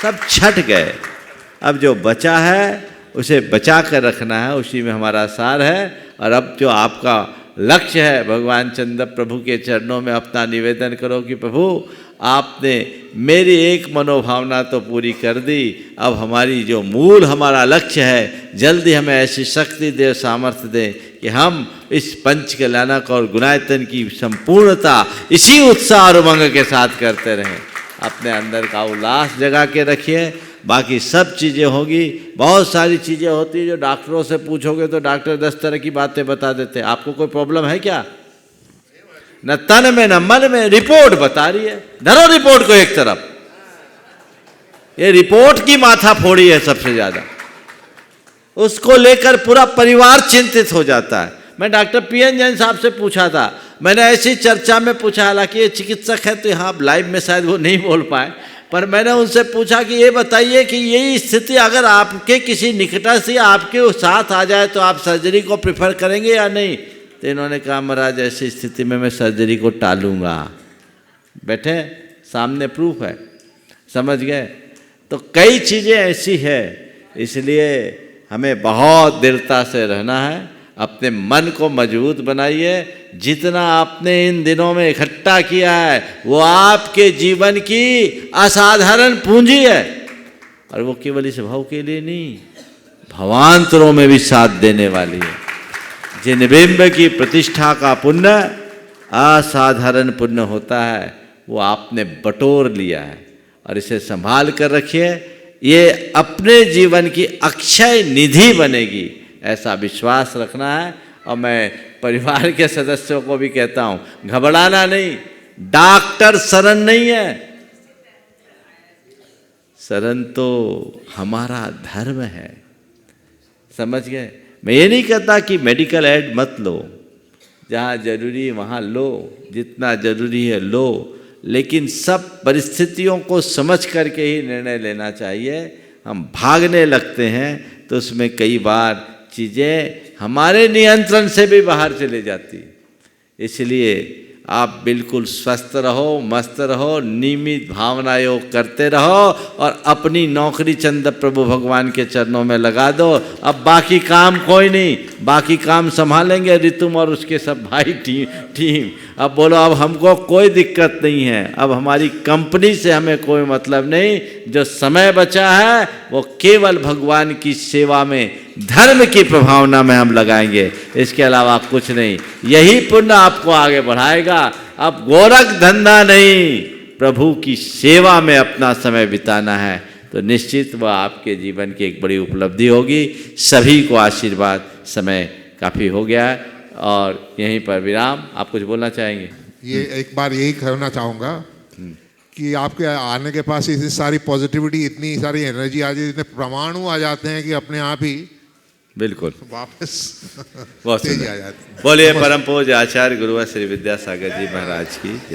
सब छट गए। अब जो बचा है उसे बचा कर रखना है, उसी में हमारा सार है। और अब जो आपका लक्ष्य है, भगवान चंद्र प्रभु के चरणों में अपना निवेदन करो कि प्रभु आपने मेरी एक मनोभावना तो पूरी कर दी, अब हमारी जो मूल हमारा लक्ष्य है, जल्दी हमें ऐसी शक्ति दे, सामर्थ्य दे कि हम इस पंच कल्याणक और गुणायतन की संपूर्णता इसी उत्साह और उमंग के साथ करते रहें। अपने अंदर का उल्लास जगा के रखिए, बाकी सब चीज़ें होगी। बहुत सारी चीज़ें होती हैं जो डॉक्टरों से पूछोगे तो डॉक्टर 10 तरह की बातें बता देते हैं। आपको कोई प्रॉब्लम है क्या? न तन में न मन में, रिपोर्ट बता रही है। धरो रिपोर्ट को एक तरफ, ये रिपोर्ट की माथा फोड़ी है सबसे ज़्यादा। उसको लेकर पूरा परिवार चिंतित हो जाता है। मैं डॉक्टर पीएन जैन साहब से पूछा था, मैंने ऐसी चर्चा में पूछा, हालांकि ये चिकित्सक है तो यहाँ लाइव में शायद वो नहीं बोल पाए, पर मैंने उनसे पूछा कि ये बताइए कि यही स्थिति अगर आपके किसी निकटस्थ या आपके साथ आ जाए तो आप सर्जरी को प्रेफर करेंगे या नहीं? तो इन्होंने कहा, महाराज ऐसी स्थिति में मैं सर्जरी को टालूंगा। बैठे सामने प्रूफ है, समझ गए? तो कई चीज़ें ऐसी है, इसलिए हमें बहुत दृढ़ता से रहना है। अपने मन को मजबूत बनाइए। जितना आपने इन दिनों में इकट्ठा किया है वो आपके जीवन की असाधारण पूंजी है, और वो केवल इस भाव के लिए नहीं, भवांतरों में भी साथ देने वाली है। जिन बिंब की प्रतिष्ठा का पुण्य असाधारण पुण्य होता है, वो आपने बटोर लिया है और इसे संभाल कर रखिए। ये अपने जीवन की अक्षय निधि बनेगी, ऐसा विश्वास रखना है। और मैं परिवार के सदस्यों को भी कहता हूँ, घबराना नहीं, डॉक्टर शरण नहीं है, शरण तो हमारा धर्म है, समझ गए? मैं ये नहीं कहता कि मेडिकल एड मत लो, जहाँ जरूरी वहाँ लो, जितना जरूरी है लो, लेकिन सब परिस्थितियों को समझ करके ही निर्णय लेना चाहिए। हम भागने लगते हैं तो उसमें कई बार चीज़ें हमारे नियंत्रण से भी बाहर चले जाती। इसलिए आप बिल्कुल स्वस्थ रहो, मस्त रहो, नियमित भावना योग करते रहो और अपनी नौकरी चंद प्रभु भगवान के चरणों में लगा दो। अब बाकी काम कोई नहीं, बाकी काम संभालेंगे रितुम और उसके सब भाई टीम। अब बोलो, अब हमको कोई दिक्कत नहीं है, अब हमारी कंपनी से हमें कोई मतलब नहीं। जो समय बचा है वो केवल भगवान की सेवा में, धर्म की प्रभावना में हम लगाएंगे, इसके अलावा कुछ नहीं। यही पुण्य आपको आगे बढ़ाएगा। अब गोरख धंधा नहीं, प्रभु की सेवा में अपना समय बिताना है, तो निश्चित वह आपके जीवन की एक बड़ी उपलब्धि होगी। सभी को आशीर्वाद। समय काफ़ी हो गया है और यहीं पर विराम। आप कुछ बोलना चाहेंगे? ये एक बार यही कहना चाहूँगा कि आपके आने के पास इतनी सारी पॉजिटिविटी, इतनी सारी एनर्जी आ जाती है, इतने परमाणु आ जाते हैं कि अपने आप ही बिल्कुल वापस बहुत तेजी आ जाती है। बोलिए परम पूज्य आचार्य गुरुवर श्री विद्यासागर जी महाराज की जय।